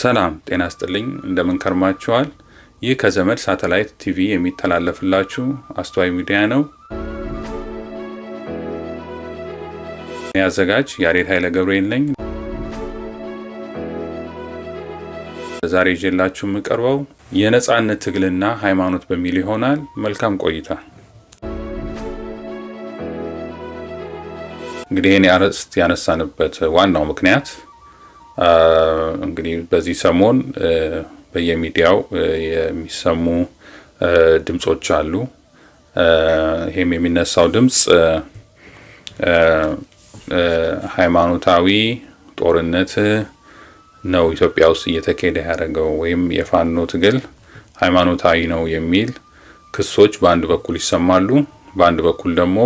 ሰላም ጤና ይስጥልኝ እንደምን ከርማችኋል? ይህ ከዘመድ ሳተላይት ቲቪ የሚተላለፍላችሁ አስተዋይ ሚዲያ ነው። ያዘጋጅ ያሬድ ኃይለ ገብርኤል ነኝ። ዛሬ ይዤላችሁ የምቀርበው የነጻነት ትግልና ሃይማኖት በሚል ይሆናል። መልካም ቆይታ። እንግዲህ እኔ አርዕስት ያነሳንበት ዋናው ምክንያት እንግዲህ በዚህ ሰሞን በየሚዲያው የሚሰሙ ድምጾች አሉ። ይሄም የሚነሳው ድምጽ ሃይማኖታዊ ጦርነት ነው ኢትዮጵያ ውስጥ እየተካሄደ ያደረገው ወይም የፋኖ ትግል ሃይማኖታዊ ነው የሚል ክሶች በአንድ በኩል ይሰማሉ። በአንድ በኩል ደግሞ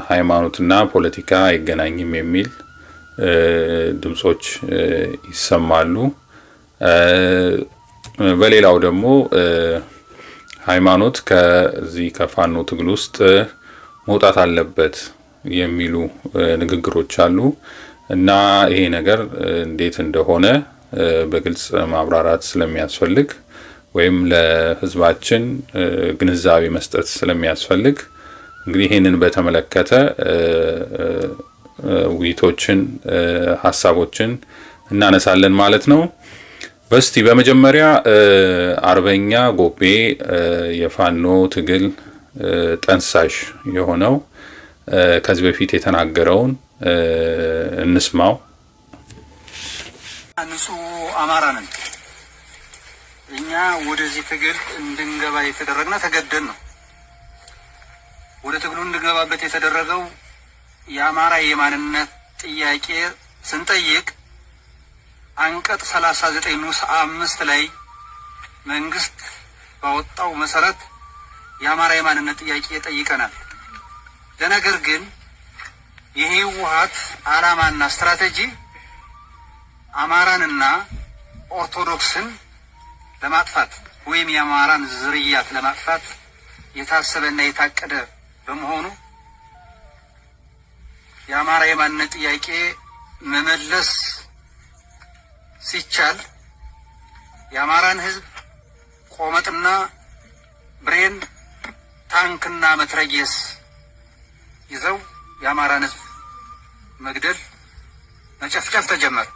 ሃይማኖትና ፖለቲካ አይገናኝም የሚል ድምጾች ይሰማሉ። በሌላው ደግሞ ሃይማኖት ከዚህ ከፋኖ ትግል ውስጥ መውጣት አለበት የሚሉ ንግግሮች አሉ እና ይሄ ነገር እንዴት እንደሆነ በግልጽ ማብራራት ስለሚያስፈልግ ወይም ለሕዝባችን ግንዛቤ መስጠት ስለሚያስፈልግ እንግዲህ ይሄንን በተመለከተ ውይይቶችን ሐሳቦችን እናነሳለን ማለት ነው። በስቲ በመጀመሪያ አርበኛ ጎቤ የፋኖ ትግል ጠንሳሽ የሆነው ከዚህ በፊት የተናገረውን እንስማው። ንጹህ አማራ ነን እኛ ወደዚህ ትግል እንድንገባ የተደረግና ተገደን ነው። ወደ ትግሉ እንድንገባበት የተደረገው የአማራ የማንነት ጥያቄ ስንጠይቅ አንቀጽ 39 ንዑስ 5 ላይ መንግስት ባወጣው መሰረት የአማራ የማንነት ጥያቄ ጠይቀናል። ለነገር ግን የህወሓት ዓላማና ስትራቴጂ አማራንና ኦርቶዶክስን ለማጥፋት ወይም የአማራን ዝርያት ለማጥፋት የታሰበና የታቀደ በመሆኑ የአማራ የማንነት ጥያቄ መመለስ ሲቻል የአማራን ህዝብ ቆመጥና ብሬን ታንክና መትረየስ ይዘው የአማራን ህዝብ መግደል መጨፍጨፍ ተጀመረ።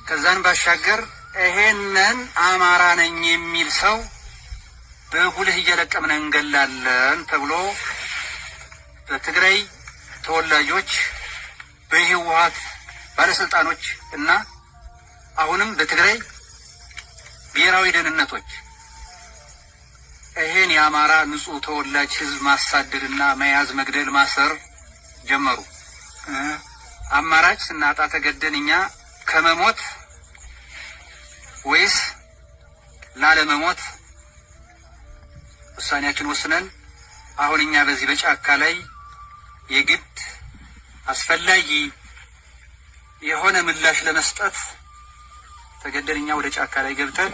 ከዛን ባሻገር ይሄንን አማራ ነኝ የሚል ሰው በጉልህ እየለቀምን እንገላለን ተብሎ በትግራይ ተወላጆች በህወሓት ባለስልጣኖች እና አሁንም በትግራይ ብሔራዊ ደህንነቶች ይሄን የአማራ ንጹህ ተወላጅ ህዝብ ማሳደድና መያዝ፣ መግደል፣ ማሰር ጀመሩ። አማራጭ ስናጣ ተገደን እኛ ከመሞት ወይስ ላለመሞት ውሳኔያችን ወስነን አሁን እኛ በዚህ በጫካ ላይ የግድ አስፈላጊ የሆነ ምላሽ ለመስጠት ተገደን እኛ ወደ ጫካ ላይ ገብተን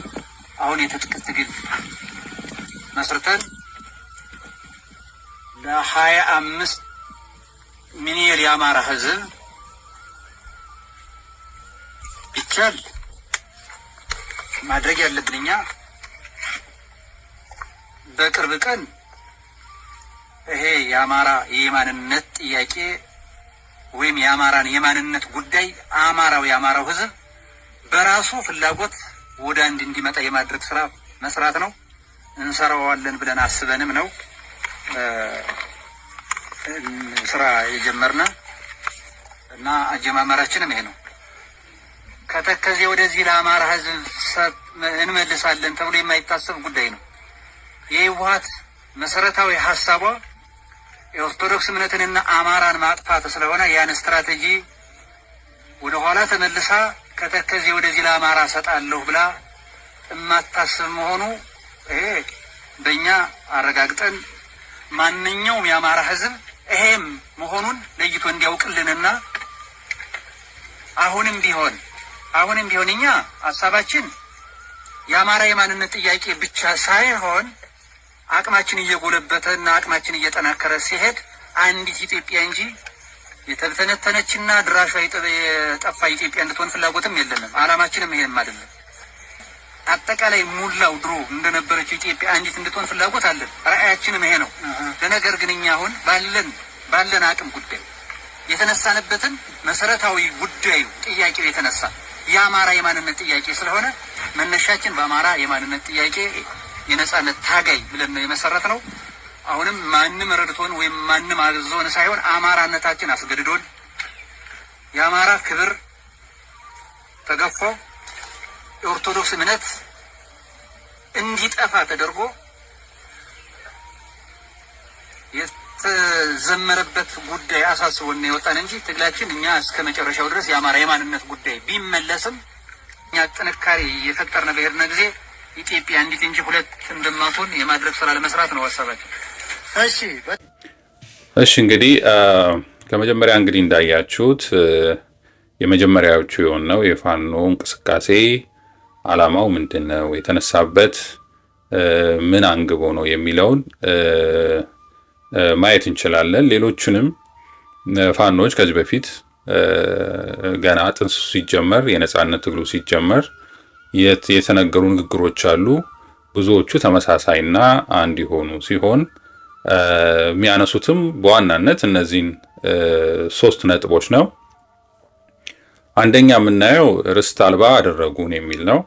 አሁን የትጥቅ ትግል መስርተን ለ25 ሚሊዮን የአማራ ህዝብ ቢቻል ማድረግ ያለብን እኛ በቅርብ ቀን ይሄ የአማራ የማንነት ጥያቄ ወይም የአማራን የማንነት ጉዳይ የአማራው ህዝብ በራሱ ፍላጎት ወደ አንድ እንዲመጣ የማድረግ ስራ መስራት ነው። እንሰራዋለን ብለን አስበንም ነው ስራ የጀመርነ እና አጀማመራችንም ይሄ ነው። ከተከዜ ወደዚህ ለአማራ ህዝብ እንመልሳለን ተብሎ የማይታሰብ ጉዳይ ነው። የህወሓት መሰረታዊ ሐሳቧ የኦርቶዶክስ እምነትንና አማራን ማጥፋት ስለሆነ ያን ስትራቴጂ ወደ ኋላ ተመልሳ ከተከዜ ወደዚህ ለአማራ ሰጣለሁ ብላ የማታስብ መሆኑ ይሄ በእኛ አረጋግጠን ማንኛውም የአማራ ህዝብ ይሄም መሆኑን ለይቶ እንዲያውቅልንና አሁንም ቢሆን እኛ ሐሳባችን የአማራ የማንነት ጥያቄ ብቻ ሳይሆን አቅማችን እየጎለበተና አቅማችን እየጠናከረ ሲሄድ አንዲት ኢትዮጵያ እንጂ የተተነተነችና ድራሿ የጠፋ ኢትዮጵያ እንድትሆን ፍላጎትም የለንም። ዓላማችንም ይሄንም አይደለም። አጠቃላይ ሙላው ድሮ እንደነበረችው ኢትዮጵያ አንዲት እንድትሆን ፍላጎት አለን። ራዕያችንም ይሄ ነው። ለነገር ግን እኛ አሁን ባለን አቅም ጉዳይ የተነሳንበትን መሰረታዊ ጉዳዩ ጥያቄው የተነሳ የአማራ የማንነት ጥያቄ ስለሆነ መነሻችን በአማራ የማንነት ጥያቄ የነጻነት ታጋይ ብለን ነው የመሰረት ነው። አሁንም ማንም ረድቶን ወይም ማንም አዞን ሳይሆን አማራነታችን አስገድዶን የአማራ ክብር ተገፎ የኦርቶዶክስ እምነት እንዲጠፋ ተደርጎ የተዘመረበት ጉዳይ አሳስቦን የወጣን እንጂ ትግላችን እኛ እስከ መጨረሻው ድረስ የአማራ የማንነት ጉዳይ ቢመለስም እኛ ጥንካሬ የፈጠርነ በሄድነ ጊዜ ኢትዮጵያ አንዲት እንጂ ሁለት እንደማትሆን የማድረግ ስራ ለመስራት ነው ሀሳባችን። እሺ እንግዲህ ከመጀመሪያ እንግዲህ እንዳያችሁት የመጀመሪያዎቹ የሆነው የፋኖ እንቅስቃሴ ዓላማው ምንድነው፣ የተነሳበት ምን አንግቦ ነው የሚለውን ማየት እንችላለን። ሌሎቹንም ፋኖች ከዚህ በፊት ገና ጥንስሱ ሲጀመር የነጻነት ትግሉ ሲጀመር የተነገሩ ንግግሮች አሉ። ብዙዎቹ ተመሳሳይና አንድ የሆኑ ሲሆን የሚያነሱትም በዋናነት እነዚህን 3 ነጥቦች ነው። አንደኛ የምናየው ርስት አልባ አደረጉን የሚል ነው።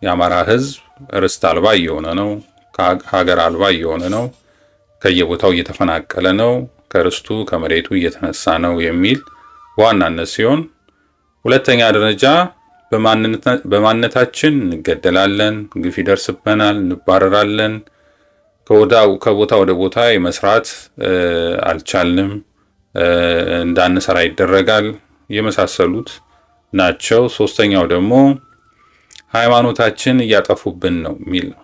የአማራ ሕዝብ ርስት አልባ እየሆነ ነው፣ ሀገር አልባ እየሆነ ነው፣ ከየቦታው እየተፈናቀለ ነው፣ ከርስቱ ከመሬቱ እየተነሳ ነው የሚል በዋናነት ሲሆን፣ ሁለተኛ ደረጃ በማንነታችን እንገደላለን፣ ግፍ ይደርስብናል፣ እንባረራለን፣ ከቦታ ወደ ቦታ የመስራት አልቻልንም፣ እንዳንሰራ ይደረጋል የመሳሰሉት ናቸው። ሶስተኛው ደግሞ ሃይማኖታችን እያጠፉብን ነው የሚል ነው።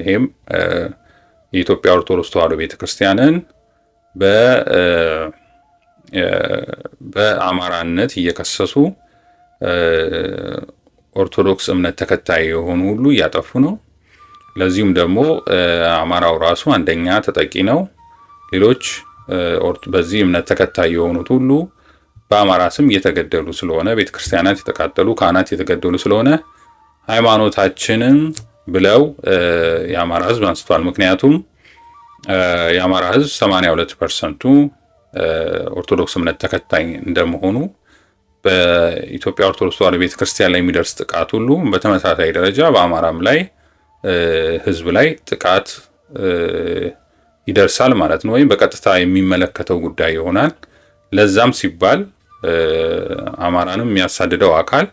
ይሄም የኢትዮጵያ ኦርቶዶክስ ተዋሕዶ ቤተክርስቲያንን በአማራነት እየከሰሱ ኦርቶዶክስ እምነት ተከታይ የሆኑ ሁሉ እያጠፉ ነው። ለዚሁም ደግሞ አማራው ራሱ አንደኛ ተጠቂ ነው። ሌሎች በዚህ እምነት ተከታይ የሆኑት ሁሉ በአማራ ስም እየተገደሉ ስለሆነ፣ ቤተክርስቲያናት የተቃጠሉ፣ ካህናት የተገደሉ ስለሆነ ሃይማኖታችንን ብለው የአማራ ሕዝብ አንስቷል። ምክንያቱም የአማራ ሕዝብ 82% ኦርቶዶክስ እምነት ተከታይ እንደመሆኑ በኢትዮጵያ ኦርቶዶክስ ተዋሕዶ ቤተክርስቲያን ላይ የሚደርስ ጥቃት ሁሉ በተመሳሳይ ደረጃ በአማራም ላይ ሕዝብ ላይ ጥቃት ይደርሳል ማለት ነው፣ ወይም በቀጥታ የሚመለከተው ጉዳይ ይሆናል። ለዛም ሲባል አማራንም የሚያሳድደው አካል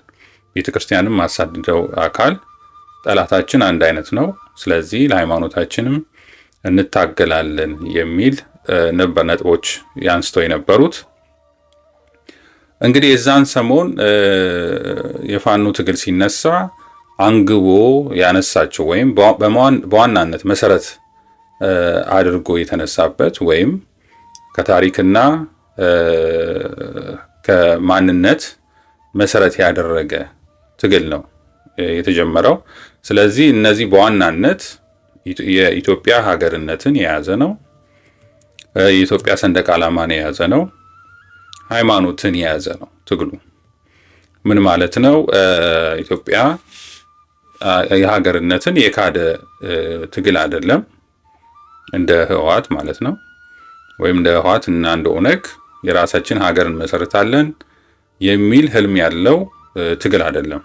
ቤተክርስቲያንም የሚያሳድደው አካል ጠላታችን አንድ አይነት ነው። ስለዚህ ለሃይማኖታችንም እንታገላለን የሚል ነበር ነጥቦች ያንስተው የነበሩት። እንግዲህ የዛን ሰሞን የፋኖ ትግል ሲነሳ አንግቦ ያነሳቸው ወይም በዋናነት መሰረት አድርጎ የተነሳበት ወይም ከታሪክና ከማንነት መሰረት ያደረገ ትግል ነው የተጀመረው። ስለዚህ እነዚህ በዋናነት የኢትዮጵያ ሀገርነትን የያዘ ነው፣ የኢትዮጵያ ሰንደቅ ዓላማን የያዘ ነው፣ ሃይማኖትን የያዘ ነው። ትግሉ ምን ማለት ነው? ኢትዮጵያ የሀገርነትን የካደ ትግል አይደለም፣ እንደ ህወሓት ማለት ነው። ወይም እንደ ህወሓት እና እንደ ኦነግ የራሳችን ሀገር እንመሰርታለን የሚል ህልም ያለው ትግል አይደለም።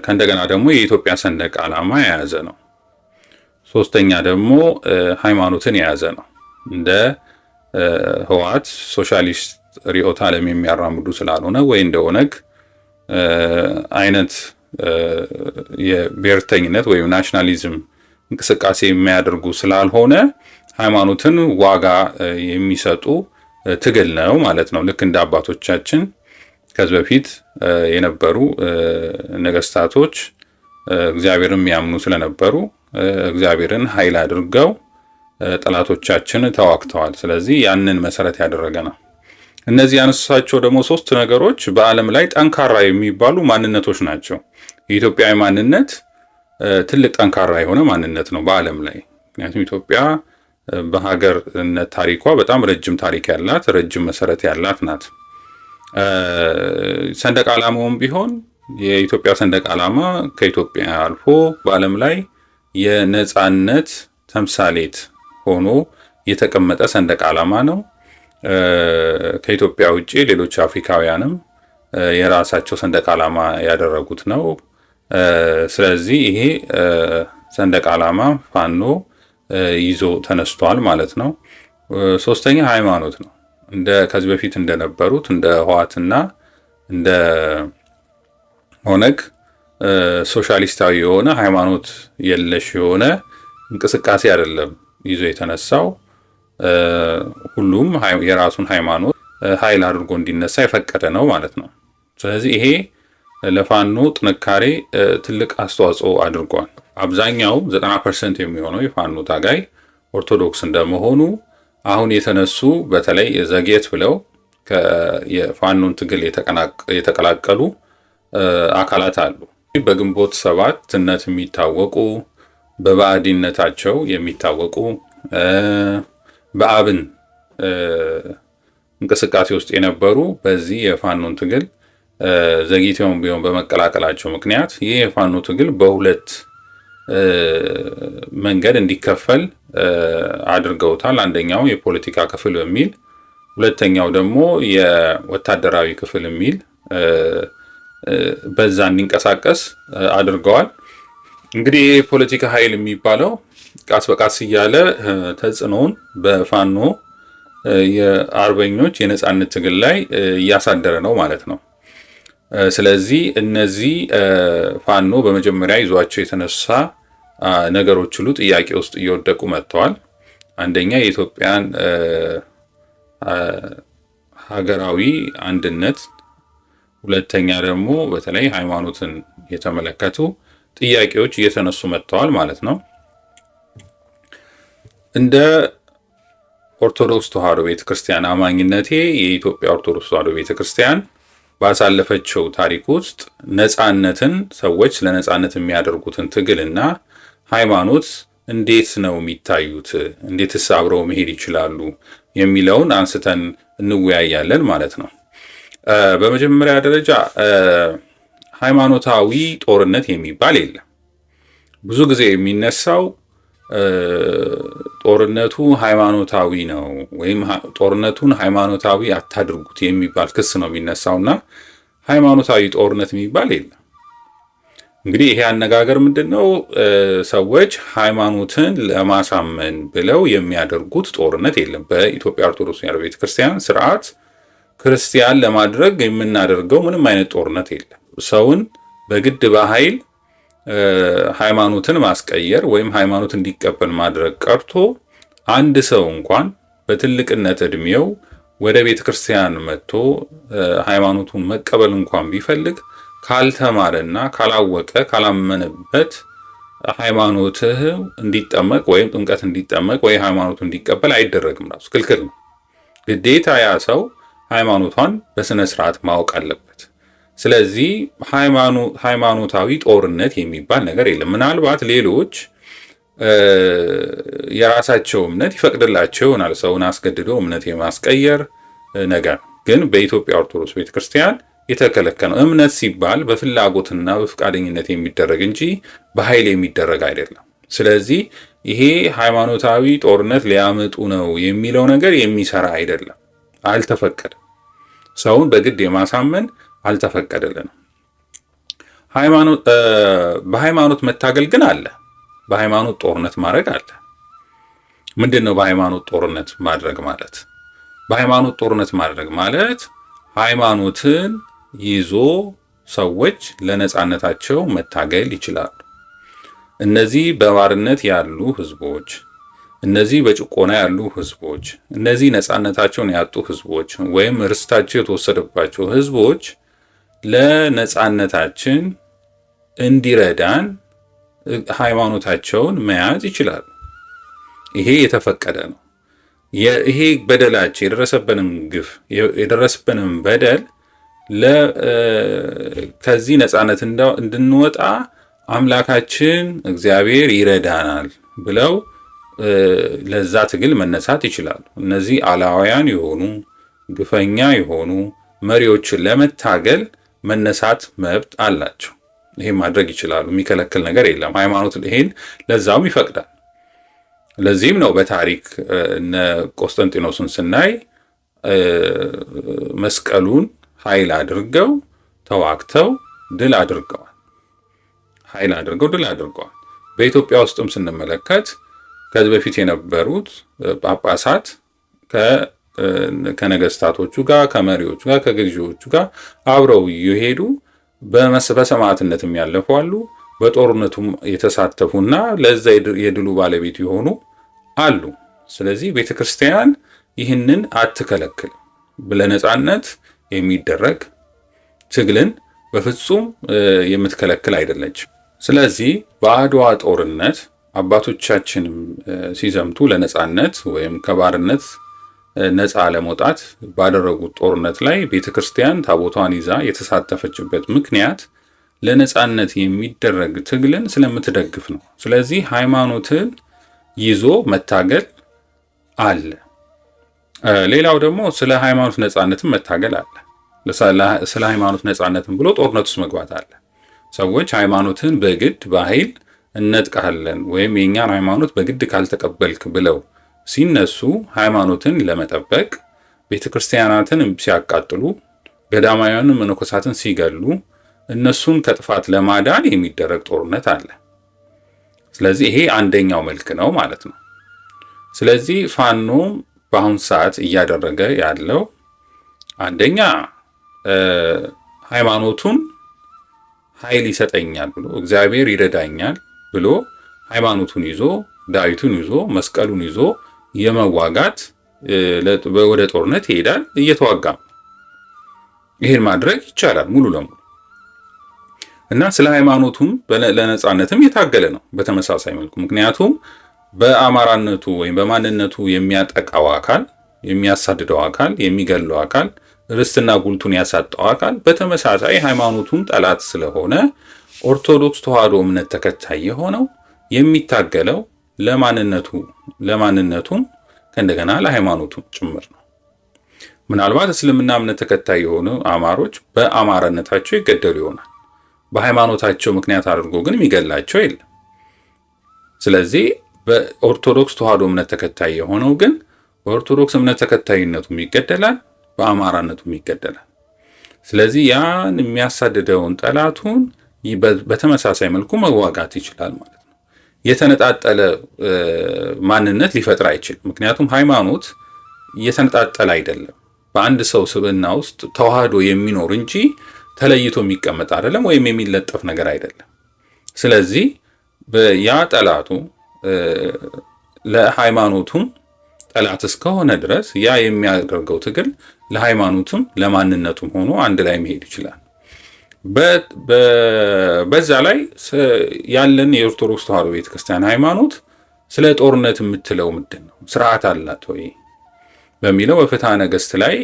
ከእንደገና ደግሞ የኢትዮጵያ ሰንደቅ ዓላማ የያዘ ነው። ሶስተኛ ደግሞ ሃይማኖትን የያዘ ነው። እንደ ህወሓት ሶሻሊስት ርዕዮተ ዓለም የሚያራምዱ ስላልሆነ ወይ እንደ ኦነግ አይነት የብሔርተኝነት ወይም ናሽናሊዝም እንቅስቃሴ የሚያደርጉ ስላልሆነ ሃይማኖትን ዋጋ የሚሰጡ ትግል ነው ማለት ነው። ልክ እንደ አባቶቻችን ከዚህ በፊት የነበሩ ነገስታቶች እግዚአብሔርን የሚያምኑ ስለነበሩ እግዚአብሔርን ኃይል አድርገው ጠላቶቻችን ተዋግተዋል። ስለዚህ ያንን መሰረት ያደረገ ነው። እነዚህ ያነሳቸው ደግሞ 3 ነገሮች በዓለም ላይ ጠንካራ የሚባሉ ማንነቶች ናቸው። የኢትዮጵያዊ ማንነት ትልቅ ጠንካራ የሆነ ማንነት ነው በዓለም ላይ። ምክንያቱም ኢትዮጵያ በሀገርነት ታሪኳ በጣም ረጅም ታሪክ ያላት ረጅም መሰረት ያላት ናት። ሰንደቅ ዓላማውም ቢሆን የኢትዮጵያ ሰንደቅ ዓላማ ከኢትዮጵያ አልፎ በዓለም ላይ የነጻነት ተምሳሌት ሆኖ የተቀመጠ ሰንደቅ ዓላማ ነው። ከኢትዮጵያ ውጭ ሌሎች አፍሪካውያንም የራሳቸው ሰንደቅ ዓላማ ያደረጉት ነው። ስለዚህ ይሄ ሰንደቅ ዓላማ ፋኖ ይዞ ተነስቷል ማለት ነው። ሶስተኛ ሃይማኖት ነው። ከዚህ በፊት እንደነበሩት እንደ ህወሓትና እንደ ኦነግ ሶሻሊስታዊ የሆነ ሃይማኖት የለሽ የሆነ እንቅስቃሴ አይደለም ይዞ የተነሳው። ሁሉም የራሱን ሃይማኖት ኃይል አድርጎ እንዲነሳ የፈቀደ ነው ማለት ነው። ስለዚህ ይሄ ለፋኖ ጥንካሬ ትልቅ አስተዋጽኦ አድርጓል። አብዛኛው 90% የሚሆነው የፋኖ ታጋይ ኦርቶዶክስ እንደመሆኑ አሁን የተነሱ በተለይ ዘግየት ብለው የፋኖን ትግል የተቀላቀሉ አካላት አሉ። በግንቦት ሰባትነት የሚታወቁ፣ በባዕድነታቸው የሚታወቁ፣ በአብን እንቅስቃሴ ውስጥ የነበሩ በዚህ የፋኖን ትግል ዘግይተውም ቢሆን በመቀላቀላቸው ምክንያት ይህ የፋኖ ትግል በሁለት መንገድ እንዲከፈል አድርገውታል። አንደኛው የፖለቲካ ክፍል በሚል፣ ሁለተኛው ደግሞ የወታደራዊ ክፍል የሚል በዛ እንዲንቀሳቀስ አድርገዋል። እንግዲህ ይህ የፖለቲካ ኃይል የሚባለው ቃስ በቃስ እያለ ተጽዕኖውን በፋኖ የአርበኞች የነጻነት ትግል ላይ እያሳደረ ነው ማለት ነው። ስለዚህ እነዚህ ፋኖ በመጀመሪያ ይዟቸው የተነሳ ነገሮች ሁሉ ጥያቄ ውስጥ እየወደቁ መጥተዋል። አንደኛ የኢትዮጵያን ሀገራዊ አንድነት፣ ሁለተኛ ደግሞ በተለይ ሃይማኖትን የተመለከቱ ጥያቄዎች እየተነሱ መጥተዋል ማለት ነው። እንደ ኦርቶዶክስ ተዋሕዶ ቤተክርስቲያን አማኝነቴ የኢትዮጵያ ኦርቶዶክስ ተዋሕዶ ቤተክርስቲያን ባሳለፈችው ታሪክ ውስጥ ነጻነትን፣ ሰዎች ለነጻነት የሚያደርጉትን ትግልና ሃይማኖት እንዴት ነው የሚታዩት፣ እንዴትስ አብረው መሄድ ይችላሉ የሚለውን አንስተን እንወያያለን ማለት ነው። በመጀመሪያ ደረጃ ሃይማኖታዊ ጦርነት የሚባል የለም። ብዙ ጊዜ የሚነሳው ጦርነቱ ሃይማኖታዊ ነው ወይም ጦርነቱን ሃይማኖታዊ አታድርጉት የሚባል ክስ ነው የሚነሳውና ሃይማኖታዊ ጦርነት የሚባል የለም። እንግዲህ ይሄ አነጋገር ምንድነው? ሰዎች ሃይማኖትን ለማሳመን ብለው የሚያደርጉት ጦርነት የለም። በኢትዮጵያ ኦርቶዶክስ ተዋሕዶ ቤተክርስቲያን ስርዓት ክርስቲያን ለማድረግ የምናደርገው ምንም አይነት ጦርነት የለም። ሰውን በግድ በኃይል ሃይማኖትን ማስቀየር ወይም ሃይማኖት እንዲቀበል ማድረግ ቀርቶ አንድ ሰው እንኳን በትልቅነት እድሜው ወደ ቤተክርስቲያን መጥቶ ሃይማኖቱን መቀበል እንኳን ቢፈልግ ካልተማረና ካላወቀ ካላመነበት ሃይማኖትህ እንዲጠመቅ ወይም ጥምቀት እንዲጠመቅ ወይ ሃይማኖቱ እንዲቀበል አይደረግም። ራሱ ክልክል ነው። ግዴታ ያ ሰው ሃይማኖቷን በስነ ስርዓት ማወቅ አለበት። ስለዚህ ሃይማኖታዊ ጦርነት የሚባል ነገር የለም። ምናልባት ሌሎች የራሳቸው እምነት ይፈቅድላቸው ይሆናል ሰውን አስገድዶ እምነት የማስቀየር ነገር፣ ግን በኢትዮጵያ ኦርቶዶክስ ቤተክርስቲያን የተከለከለ ነው። እምነት ሲባል በፍላጎትና በፍቃደኝነት የሚደረግ እንጂ በኃይል የሚደረግ አይደለም። ስለዚህ ይሄ ሃይማኖታዊ ጦርነት ሊያመጡ ነው የሚለው ነገር የሚሰራ አይደለም፣ አልተፈቀደም። ሰውን በግድ የማሳመን አልተፈቀደልንም። በሃይማኖት መታገል ግን አለ። በሃይማኖት ጦርነት ማድረግ አለ። ምንድን ነው በሃይማኖት ጦርነት ማድረግ ማለት? በሃይማኖት ጦርነት ማድረግ ማለት ሃይማኖትን ይዞ ሰዎች ለነጻነታቸው መታገል ይችላሉ። እነዚህ በባርነት ያሉ ህዝቦች፣ እነዚህ በጭቆና ያሉ ህዝቦች፣ እነዚህ ነጻነታቸውን ያጡ ህዝቦች ወይም ርስታቸው የተወሰደባቸው ህዝቦች ለነጻነታችን እንዲረዳን ሃይማኖታቸውን መያዝ ይችላሉ። ይሄ የተፈቀደ ነው። ይሄ በደላችን የደረሰብንን ግፍ የደረሰብንን በደል ከዚህ ነጻነት እንድንወጣ አምላካችን እግዚአብሔር ይረዳናል ብለው ለዛ ትግል መነሳት ይችላሉ። እነዚህ አላውያን የሆኑ ግፈኛ የሆኑ መሪዎችን ለመታገል መነሳት መብት አላቸው። ይሄን ማድረግ ይችላሉ። የሚከለክል ነገር የለም። ሃይማኖት ይሄን ለዛውም ይፈቅዳል። ለዚህም ነው በታሪክ እነ ቆስጠንጢኖስን ስናይ መስቀሉን ኃይል አድርገው ተዋግተው ድል አድርገዋል። በኢትዮጵያ ውስጥም ስንመለከት ከዚህ በፊት የነበሩት ጳጳሳት ከነገስታቶቹ ጋር ከመሪዎቹ ጋር ከገዢዎቹ ጋር አብረው እየሄዱ በሰማዕትነትም ያለፉ አሉ። በጦርነቱም የተሳተፉና ለዛ የድሉ ባለቤት የሆኑ አሉ። ስለዚህ ቤተክርስቲያን ይህንን አትከለክልም። ለነጻነት የሚደረግ ትግልን በፍጹም የምትከለክል አይደለችም። ስለዚህ በአድዋ ጦርነት አባቶቻችንም ሲዘምቱ ለነጻነት ወይም ከባርነት ነጻ ለመውጣት ባደረጉት ጦርነት ላይ ቤተክርስቲያን ታቦቷን ይዛ የተሳተፈችበት ምክንያት ለነጻነት የሚደረግ ትግልን ስለምትደግፍ ነው። ስለዚህ ሃይማኖትን ይዞ መታገል አለ። ሌላው ደግሞ ስለ ሃይማኖት ነጻነትን መታገል አለ። ስለ ሃይማኖት ነጻነትን ብሎ ጦርነት ውስጥ መግባት አለ። ሰዎች ሃይማኖትን በግድ በኃይል እነጥቃለን ወይም የኛን ሃይማኖት በግድ ካልተቀበልክ ብለው ሲነሱ ሃይማኖትን ለመጠበቅ ቤተክርስቲያናትን ሲያቃጥሉ፣ ገዳማውያንን መነኮሳትን ሲገሉ፣ እነሱን ከጥፋት ለማዳን የሚደረግ ጦርነት አለ። ስለዚህ ይሄ አንደኛው መልክ ነው ማለት ነው። ስለዚህ ፋኖ በአሁን ሰዓት እያደረገ ያለው አንደኛ ሃይማኖቱን ኃይል ይሰጠኛል ብሎ እግዚአብሔር ይረዳኛል ብሎ ሃይማኖቱን ይዞ ዳዊቱን ይዞ መስቀሉን ይዞ የመዋጋት ወደ ጦርነት ይሄዳል፣ እየተዋጋም። ይሄን ማድረግ ይቻላል ሙሉ ለሙሉ እና ስለ ሃይማኖቱም ለነጻነትም የታገለ ነው በተመሳሳይ መልኩ። ምክንያቱም በአማራነቱ ወይም በማንነቱ የሚያጠቃው አካል፣ የሚያሳድደው አካል፣ የሚገለው አካል፣ ርስትና ጉልቱን ያሳጣው አካል በተመሳሳይ ሃይማኖቱን ጠላት ስለሆነ ኦርቶዶክስ ተዋሕዶ እምነት ተከታይ የሆነው የሚታገለው ለማንነቱም ከእንደገና ለሃይማኖቱም ጭምር ነው። ምናልባት እስልምና እምነት ተከታይ የሆኑ አማሮች በአማራነታቸው ይገደሉ ይሆናል። በሃይማኖታቸው ምክንያት አድርጎ ግን የሚገላቸው የለም። ስለዚህ በኦርቶዶክስ ተዋሕዶ እምነት ተከታይ የሆነው ግን በኦርቶዶክስ እምነት ተከታይነቱም ይገደላል፣ በአማራነቱም ይገደላል። ስለዚህ ያን የሚያሳድደውን ጠላቱን በተመሳሳይ መልኩ መዋጋት ይችላል ማለት ነው። የተነጣጠለ ማንነት ሊፈጥር አይችልም። ምክንያቱም ሃይማኖት የተነጣጠለ አይደለም። በአንድ ሰው ስብዕና ውስጥ ተዋህዶ የሚኖር እንጂ ተለይቶ የሚቀመጥ አይደለም፣ ወይም የሚለጠፍ ነገር አይደለም። ስለዚህ ያ ጠላቱ ለሃይማኖቱም ጠላት እስከሆነ ድረስ ያ የሚያደርገው ትግል ለሃይማኖቱም ለማንነቱም ሆኖ አንድ ላይ መሄድ ይችላል። በዛ ላይ ያለን የኦርቶዶክስ ተዋሕዶ ቤተክርስቲያን ሃይማኖት ስለ ጦርነት የምትለው ምንድን ነው? ስርዓት አላት ወይ በሚለው በፍትሐ ነገሥት ላይ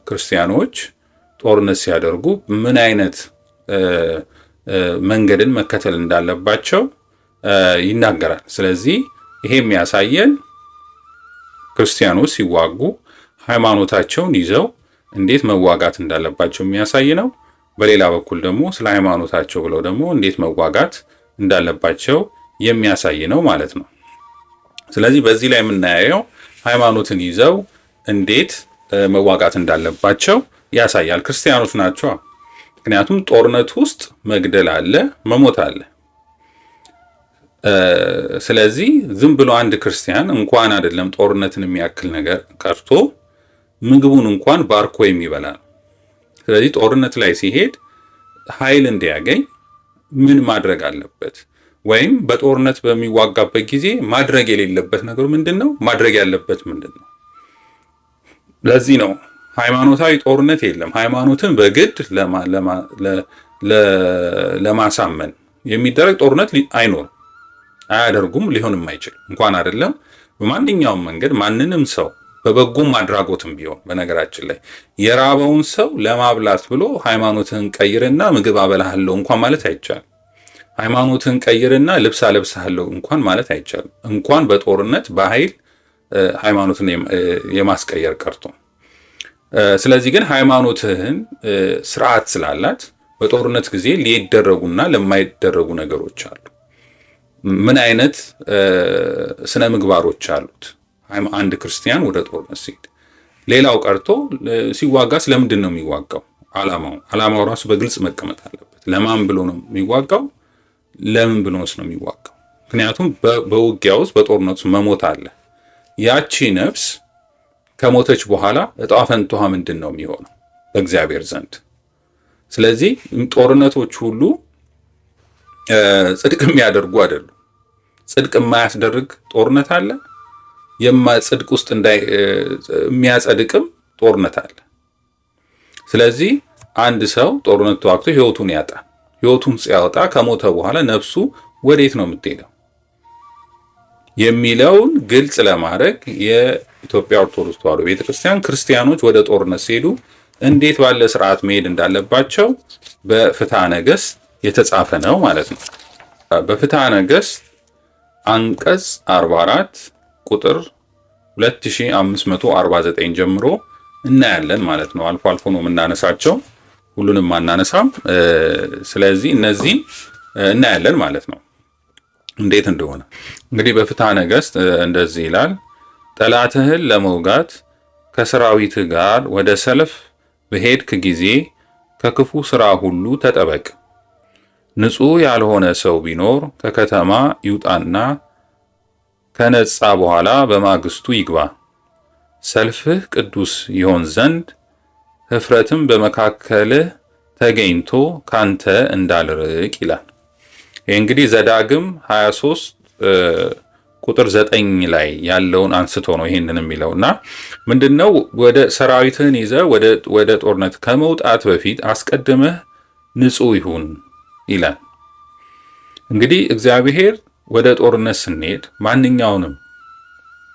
ክርስቲያኖች ጦርነት ሲያደርጉ ምን አይነት መንገድን መከተል እንዳለባቸው ይናገራል። ስለዚህ ይሄ የሚያሳየን ክርስቲያኖች ሲዋጉ ሃይማኖታቸውን ይዘው እንዴት መዋጋት እንዳለባቸው የሚያሳይ ነው። በሌላ በኩል ደግሞ ስለ ሃይማኖታቸው ብለው ደግሞ እንዴት መዋጋት እንዳለባቸው የሚያሳይ ነው ማለት ነው። ስለዚህ በዚህ ላይ የምናየው ሃይማኖትን ይዘው እንዴት መዋጋት እንዳለባቸው ያሳያል። ክርስቲያኖች ናቸው። ምክንያቱም ጦርነት ውስጥ መግደል አለ፣ መሞት አለ። ስለዚህ ዝም ብሎ አንድ ክርስቲያን እንኳን አይደለም ጦርነትን የሚያክል ነገር ቀርቶ ምግቡን እንኳን ባርኮ የሚበላ ነው። ስለዚህ ጦርነት ላይ ሲሄድ ኃይል እንዲያገኝ ምን ማድረግ አለበት? ወይም በጦርነት በሚዋጋበት ጊዜ ማድረግ የሌለበት ነገር ምንድን ነው? ማድረግ ያለበት ምንድን ነው? ለዚህ ነው ሃይማኖታዊ ጦርነት የለም። ሃይማኖትን በግድ ለማሳመን የሚደረግ ጦርነት አይኖርም፣ አያደርጉም፣ ሊሆንም አይችልም። እንኳን አይደለም በማንኛውም መንገድ ማንንም ሰው በበጎም አድራጎትም ቢሆን በነገራችን ላይ የራበውን ሰው ለማብላት ብሎ ሃይማኖትን ቀይርና ምግብ አበላሃለሁ እንኳን ማለት አይቻልም። ሃይማኖትን ቀይርና ልብስ አለብስሃለሁ እንኳን ማለት አይቻልም። እንኳን በጦርነት በኃይል ሃይማኖትን የማስቀየር ቀርቶ። ስለዚህ ግን ሃይማኖትህን ስርዓት ስላላት በጦርነት ጊዜ ሊደረጉና ለማይደረጉ ነገሮች አሉ። ምን አይነት ስነ ምግባሮች አሉት አንድ ክርስቲያን ወደ ጦርነት ሲሄድ? ሌላው ቀርቶ ሲዋጋ ስለምንድን ነው የሚዋጋው? ዓላማው ራሱ በግልጽ መቀመጥ አለበት። ለማን ብሎ ነው የሚዋጋው? ለምን ብሎስ ነው የሚዋጋው? ምክንያቱም በውጊያ ውስጥ በጦርነት ውስጥ መሞት አለ። ያቺ ነፍስ ከሞተች በኋላ እጣ ፈንታዋ ምንድን ነው የሚሆነው በእግዚአብሔር ዘንድ? ስለዚህ ጦርነቶች ሁሉ ጽድቅ የሚያደርጉ አይደሉም። ጽድቅ የማያስደርግ ጦርነት አለ። ጽድቅ ውስጥ የሚያጸድቅም ጦርነት አለ። ስለዚህ አንድ ሰው ጦርነት ተዋግቶ ህይወቱን ያጣል። ህይወቱን ሲያወጣ ከሞተ በኋላ ነፍሱ ወዴት ነው የምትሄደው የሚለውን ግልጽ ለማድረግ የኢትዮጵያ ኦርቶዶክስ ተዋሕዶ ቤተክርስቲያን ክርስቲያኖች ወደ ጦርነት ሲሄዱ እንዴት ባለ ስርዓት መሄድ እንዳለባቸው በፍትሐ ነገሥት የተጻፈ ነው ማለት ነው። በፍትሐ ነገሥት አንቀጽ 44 ቁጥር 2549 ጀምሮ እናያለን ማለት ነው። አልፎ አልፎ ነው የምናነሳቸው፣ ሁሉንም አናነሳም። ስለዚህ እነዚህን እናያለን ማለት ነው እንዴት እንደሆነ። እንግዲህ በፍትሐ ነገሥት እንደዚህ ይላል። ጠላትህን ለመውጋት ከሰራዊትህ ጋር ወደ ሰልፍ በሄድክ ጊዜ ከክፉ ሥራ ሁሉ ተጠበቅ። ንጹሕ ያልሆነ ሰው ቢኖር ከከተማ ይውጣና ከነጻ በኋላ በማግስቱ ይግባ። ሰልፍህ ቅዱስ ይሆን ዘንድ ኅፍረትም በመካከልህ ተገኝቶ ካንተ እንዳልርቅ ይላል። ይህ እንግዲህ ዘዳግም 23 ቁጥር 9 ላይ ያለውን አንስቶ ነው ይሄንን የሚለውና ምንድነው ወደ ሰራዊትህን ይዘህ ወደ ጦርነት ከመውጣት በፊት አስቀድመህ ንጹሕ ይሁን ይላል። እንግዲህ እግዚአብሔር ወደ ጦርነት ስንሄድ ማንኛውንም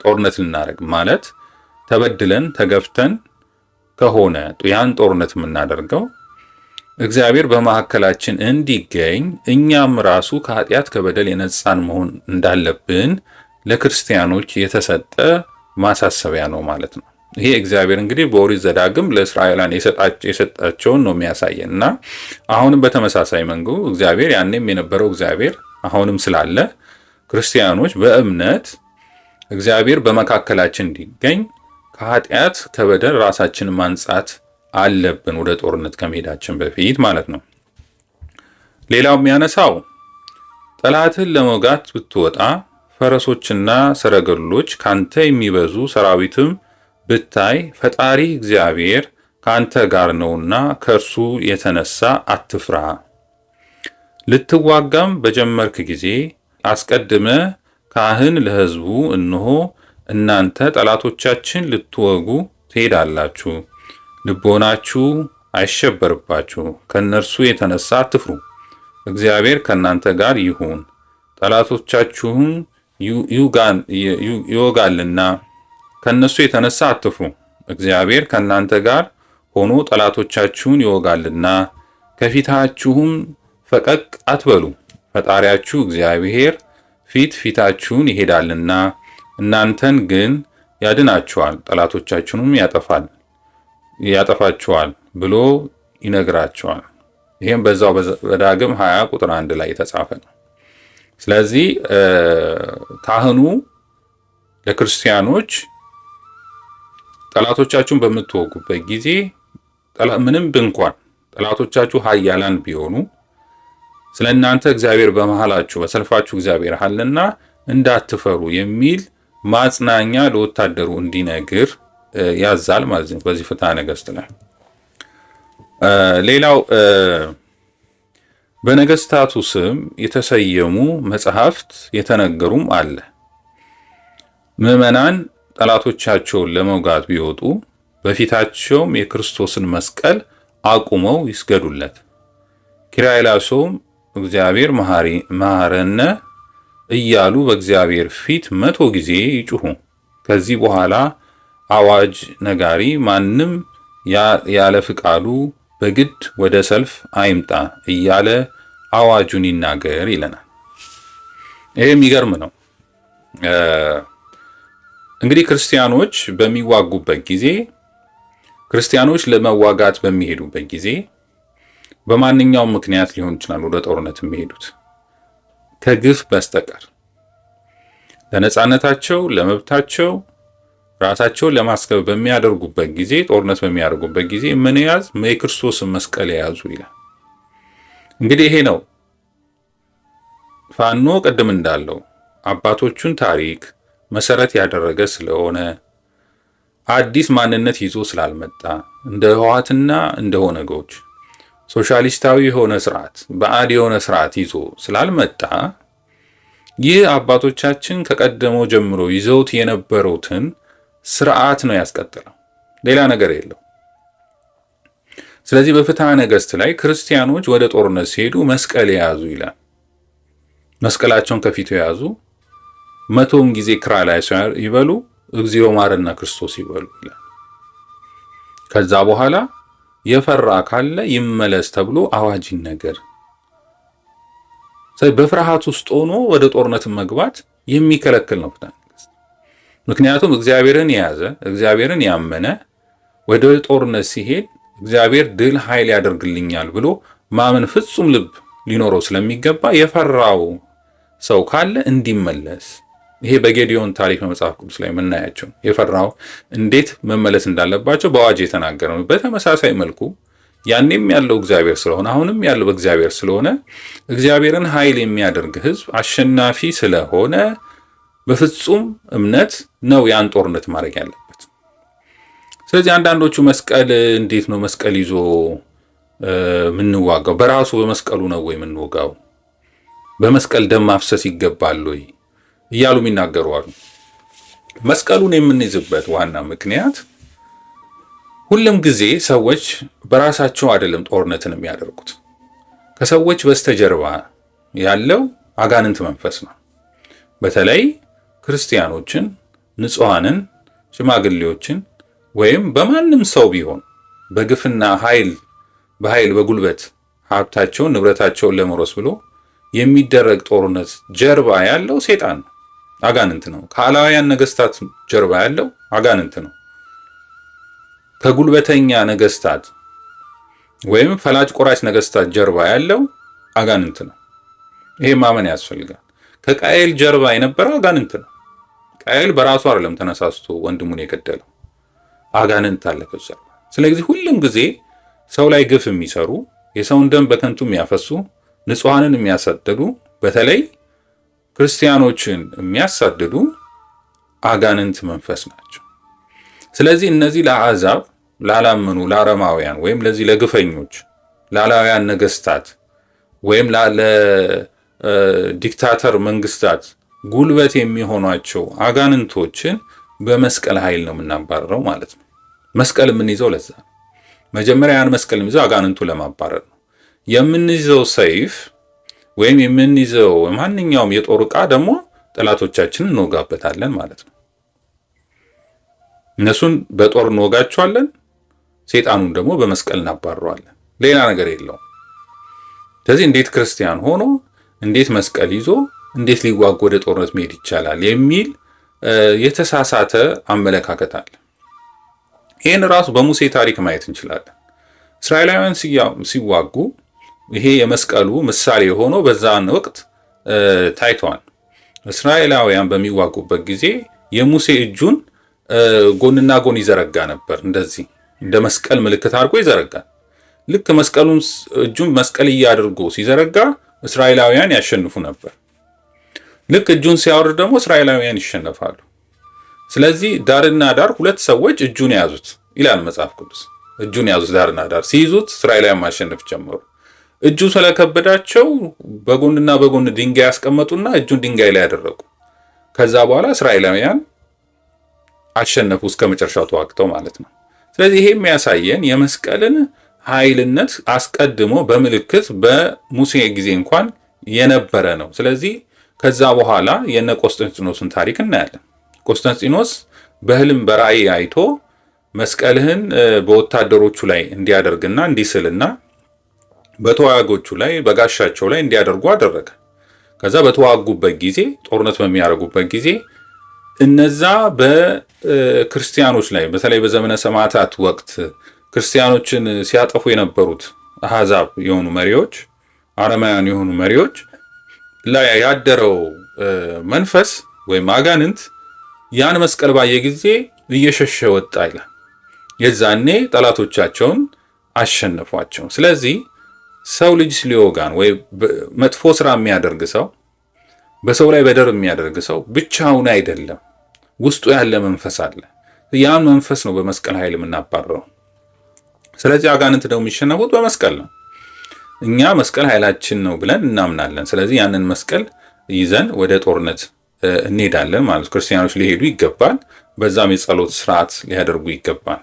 ጦርነት ልናደርግ ማለት ተበድለን ተገፍተን ከሆነ ያን ጦርነት የምናደርገው እግዚአብሔር በመካከላችን እንዲገኝ እኛም ራሱ ከኃጢአት ከበደል የነጻን መሆን እንዳለብን ለክርስቲያኖች የተሰጠ ማሳሰቢያ ነው ማለት ነው። ይሄ እግዚአብሔር እንግዲህ በኦሪት ዘዳግም ለእስራኤላን የሰጣቸውን ነው የሚያሳየን እና አሁንም በተመሳሳይ መንገዱ እግዚአብሔር ያኔም የነበረው እግዚአብሔር አሁንም ስላለ ክርስቲያኖች በእምነት እግዚአብሔር በመካከላችን እንዲገኝ ከኃጢአት ከበደል ራሳችንን ማንጻት አለብን ወደ ጦርነት ከመሄዳችን በፊት ማለት ነው። ሌላው የሚያነሳው ጠላትን ለመውጋት ብትወጣ ፈረሶችና ሰረገሎች ካንተ የሚበዙ ሰራዊትም ብታይ ፈጣሪ እግዚአብሔር ካንተ ጋር ነውና ከእርሱ የተነሳ አትፍራ። ልትዋጋም በጀመርክ ጊዜ አስቀድመ ካህን ለሕዝቡ እነሆ እናንተ ጠላቶቻችን ልትወጉ ትሄዳላችሁ፣ ልቦናችሁ አይሸበርባችሁ፣ ከእነርሱ የተነሳ አትፍሩ፣ እግዚአብሔር ከእናንተ ጋር ይሁን፣ ጠላቶቻችሁን ይወጋልና ከእነሱ የተነሳ አትፍሩ፣ እግዚአብሔር ከእናንተ ጋር ሆኖ ጠላቶቻችሁን ይወጋልና ከፊታችሁም ፈቀቅ አትበሉ፣ ፈጣሪያችሁ እግዚአብሔር ፊታችሁን ይሄዳልና እናንተን ግን ያድናችኋል፣ ጠላቶቻችሁንም ያጠፋችኋል ብሎ ይነግራቸዋል። ይህም በዛው በዳግም 20 ቁጥር 1 ላይ የተጻፈ ነው። ስለዚህ ካህኑ ለክርስቲያኖች ጠላቶቻችሁን በምትወጉበት ጊዜ ምንም እንኳን ጠላቶቻችሁ ኃያላን ቢሆኑ ስለ እናንተ እግዚአብሔር በመሃላችሁ በሰልፋችሁ እግዚአብሔር አለና እንዳትፈሩ የሚል ማጽናኛ ለወታደሩ እንዲነግር ያዛል ማለት ነው በዚህ ፍትሐ ነገሥት ላይ። ሌላው በነገስታቱ ስም የተሰየሙ መጽሐፍት የተነገሩም አለ። ምዕመናን ጠላቶቻቸውን ለመውጋት ቢወጡ በፊታቸውም የክርስቶስን መስቀል አቁመው ይስገዱለት። ኪርያላይሶም እግዚአብሔር መሐረነ እያሉ በእግዚአብሔር ፊት 100 ጊዜ ይጩሁ። ከዚህ በኋላ አዋጅ ነጋሪ ማንም ያለ ፍቃዱ በግድ ወደ ሰልፍ አይምጣ እያለ አዋጁን ይናገር ይለናል። ይሄ የሚገርም ነው። እንግዲህ ክርስቲያኖች በሚዋጉበት ጊዜ፣ ክርስቲያኖች ለመዋጋት በሚሄዱበት ጊዜ በማንኛውም ምክንያት ሊሆን ይችላል ወደ ጦርነት የሚሄዱት ከግፍ በስተቀር ለነጻነታቸው፣ ለመብታቸው ራሳቸውን ለማስከበር በሚያደርጉበት ጊዜ፣ ጦርነት በሚያደርጉበት ጊዜ ምን ያዝ? የክርስቶስን መስቀል የያዙ ይላል። እንግዲህ ይሄ ነው ፋኖ ቅድም እንዳለው አባቶቹን ታሪክ መሰረት ያደረገ ስለሆነ አዲስ ማንነት ይዞ ስላልመጣ እንደ ህወሓትና እንደ ኦነጎች ሶሻሊስታዊ የሆነ ስርዓት፣ ባዕድ የሆነ ስርዓት ይዞ ስላልመጣ ይህ አባቶቻችን ከቀደመው ጀምሮ ይዘውት የነበሩትን ስርዓት ነው ያስቀጥለው። ሌላ ነገር የለው። ስለዚህ በፍትሐ ነገሥት ላይ ክርስቲያኖች ወደ ጦርነት ሲሄዱ መስቀል የያዙ ይላል። መስቀላቸውን ከፊቱ የያዙ 100ን ጊዜ ክራ ላይ ይበሉ፣ እግዚኦ ማረነ ክርስቶስ ይበሉ ይላል። ከዛ በኋላ የፈራ ካለ ይመለስ ተብሎ አዋጅ ይነገር። በፍርሃት ውስጥ ሆኖ ወደ ጦርነት መግባት የሚከለክል ነው ፍትሐ ነገሥት። ምክንያቱም እግዚአብሔርን የያዘ እግዚአብሔርን ያመነ ወደ ጦርነት ሲሄድ እግዚአብሔር ድል ኃይል ያደርግልኛል ብሎ ማመን ፍጹም ልብ ሊኖረው ስለሚገባ የፈራው ሰው ካለ እንዲመለስ። ይሄ በጌዲዮን ታሪክ በመጽሐፍ ቅዱስ ላይ የምናያቸው የፈራው እንዴት መመለስ እንዳለባቸው በአዋጅ የተናገረ ነው። በተመሳሳይ መልኩ ያኔም ያለው እግዚአብሔር ስለሆነ አሁንም ያለው እግዚአብሔር ስለሆነ እግዚአብሔርን ኃይል የሚያደርግ ሕዝብ አሸናፊ ስለሆነ በፍጹም እምነት ነው ያን ጦርነት ማድረግ ያለበት። ስለዚህ አንዳንዶቹ መስቀል እንዴት ነው መስቀል ይዞ ምንዋጋው? በራሱ በመስቀሉ ነው ወይ ምንወጋው? በመስቀል ደም ማፍሰስ ይገባል ወይ እያሉ የሚናገሩ አሉ። መስቀሉን የምንይዝበት ዋና ምክንያት ሁሉም ጊዜ ሰዎች በራሳቸው አይደለም ጦርነትን የሚያደርጉት። ከሰዎች በስተጀርባ ያለው አጋንንት መንፈስ ነው። በተለይ ክርስቲያኖችን፣ ንጹሐንን፣ ሽማግሌዎችን ወይም በማንም ሰው ቢሆን በግፍና በኃይል በጉልበት ሀብታቸውን ንብረታቸውን ለመውረስ ብሎ የሚደረግ ጦርነት ጀርባ ያለው ሴጣን ነው፣ አጋንንት ነው። ከአላውያን ነገስታት ጀርባ ያለው አጋንንት ነው። ከጉልበተኛ ነገስታት ወይም ፈላጭ ቆራጭ ነገስታት ጀርባ ያለው አጋንንት ነው። ይሄ ማመን ያስፈልጋል። ከቃየል ጀርባ የነበረው አጋንንት ነው። ቃየል በራሱ አይደለም ተነሳስቶ ወንድሙን የገደለው፣ አጋንንት አለ ከጀርባ። ስለዚህ ሁሉም ጊዜ ሰው ላይ ግፍ የሚሰሩ የሰውን ደም በከንቱ የሚያፈሱ ንጹሐንን የሚያሳድዱ በተለይ ክርስቲያኖችን የሚያሳድዱ አጋንንት መንፈስ ናቸው። ስለዚህ እነዚህ ለአሕዛብ ላላመኑ ለአረማውያን ወይም ለዚህ ለግፈኞች ለአላውያን ነገስታት ወይም ለዲክታተር መንግስታት ጉልበት የሚሆኗቸው አጋንንቶችን በመስቀል ኃይል ነው የምናባረረው ማለት ነው። መስቀል የምንይዘው ለዛ ነው። መጀመሪያ ያን መስቀል የምንይዘው አጋንንቱ ለማባረር ነው። የምንይዘው ሰይፍ ወይም የምንይዘው ማንኛውም የጦር ዕቃ ደግሞ ጠላቶቻችንን እንወጋበታለን ማለት ነው። እነሱን በጦር እንወጋቸዋለን፣ ሰይጣኑን ደግሞ በመስቀል እናባረዋለን። ሌላ ነገር የለውም። ስለዚህ እንዴት ክርስቲያን ሆኖ እንዴት መስቀል ይዞ እንዴት ሊዋጉ ወደ ጦርነት መሄድ ይቻላል የሚል የተሳሳተ አመለካከት አለ። ይህን ራሱ በሙሴ ታሪክ ማየት እንችላለን። እስራኤላውያን ሲዋጉ ይሄ የመስቀሉ ምሳሌ ሆኖ በዛን ወቅት ታይቷል። እስራኤላውያን በሚዋጉበት ጊዜ የሙሴ እጁን ጎንና ጎን ይዘረጋ ነበር። እንደዚህ እንደ መስቀል ምልክት አድርጎ ይዘረጋል። ልክ መስቀሉን እጁን መስቀልያ አድርጎ ሲዘረጋ እስራኤላውያን ያሸንፉ ነበር። ልክ እጁን ሲያወርድ ደግሞ እስራኤላውያን ይሸነፋሉ። ስለዚህ ዳርና ዳር ሁለት ሰዎች እጁን ያዙት ይላል መጽሐፍ ቅዱስ። እጁን ያዙት፣ ዳርና ዳር ሲይዙት እስራኤላውያን ማሸነፍ ጀመሩ። እጁ ስለከበዳቸው በጎንና በጎን ድንጋይ ያስቀመጡና እጁን ድንጋይ ላይ ያደረጉ። ከዛ በኋላ እስራኤላውያን አሸነፉ፣ እስከ መጨረሻው ተዋግተው ማለት ነው። ስለዚህ ይሄ የሚያሳየን የመስቀልን ኃይልነት አስቀድሞ በምልክት በሙሴ ጊዜ እንኳን የነበረ ነው። ስለዚህ ከዛ በኋላ የነ ቆስጠንጢኖስን ታሪክ እናያለን። ቆስጠንጢኖስ በህልም በራእይ አይቶ መስቀልህን በወታደሮቹ ላይ እንዲያደርግና እንዲስልና በተዋጎቹ ላይ በጋሻቸው ላይ እንዲያደርጉ አደረገ። ከዛ በተዋጉበት ጊዜ ጦርነት በሚያደርጉበት ጊዜ እነዛ በክርስቲያኖች ላይ በተለይ በዘመነ ሰማዕታት ወቅት ክርስቲያኖችን ሲያጠፉ የነበሩት አሕዛብ የሆኑ መሪዎች፣ አረማውያን የሆኑ መሪዎች ላይ ያደረው መንፈስ ወይም አጋንንት ያን መስቀል ባየ ጊዜ እየሸሸ ወጣ ይላል። የዛኔ ጠላቶቻቸውን አሸነፏቸው። ስለዚህ ሰው ልጅ ሊወጋን ወይ መጥፎ ስራ የሚያደርግ ሰው በሰው ላይ በደር የሚያደርግ ሰው ብቻውን አይደለም፣ ውስጡ ያለ መንፈስ አለ። ያን መንፈስ ነው በመስቀል ኃይል የምናባረረው። ስለዚህ አጋንንት ደግሞ የሚሸነፉት በመስቀል ነው። እኛ መስቀል ኃይላችን ነው ብለን እናምናለን። ስለዚህ ያንን መስቀል ይዘን ወደ ጦርነት እንሄዳለን ማለት ክርስቲያኖች ሊሄዱ ይገባል። በዛም የጸሎት ስርዓት ሊያደርጉ ይገባል።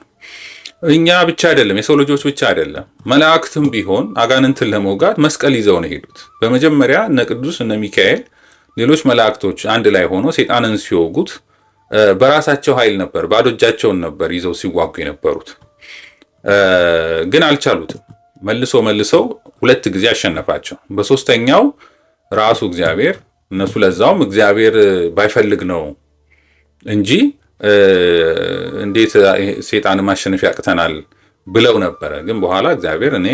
እኛ ብቻ አይደለም፣ የሰው ልጆች ብቻ አይደለም፣ መላእክትም ቢሆን አጋንንትን ለመውጋት መስቀል ይዘው ነው የሄዱት። በመጀመሪያ እነ ቅዱስ እነ ሚካኤል ሌሎች መላእክቶች አንድ ላይ ሆኖ ሰይጣንን ሲወጉት በራሳቸው ኃይል ነበር፣ ባዶ እጃቸውን ነበር ይዘው ሲዋጉ የነበሩት። ግን አልቻሉትም። መልሰው ሁለት ጊዜ አሸነፋቸው። በሶስተኛው ራሱ እግዚአብሔር እነሱ ለዛውም እግዚአብሔር ባይፈልግ ነው እንጂ እንዴት ሰይጣንን ማሸነፍ ያቅተናል ብለው ነበረ። ግን በኋላ እግዚአብሔር እኔ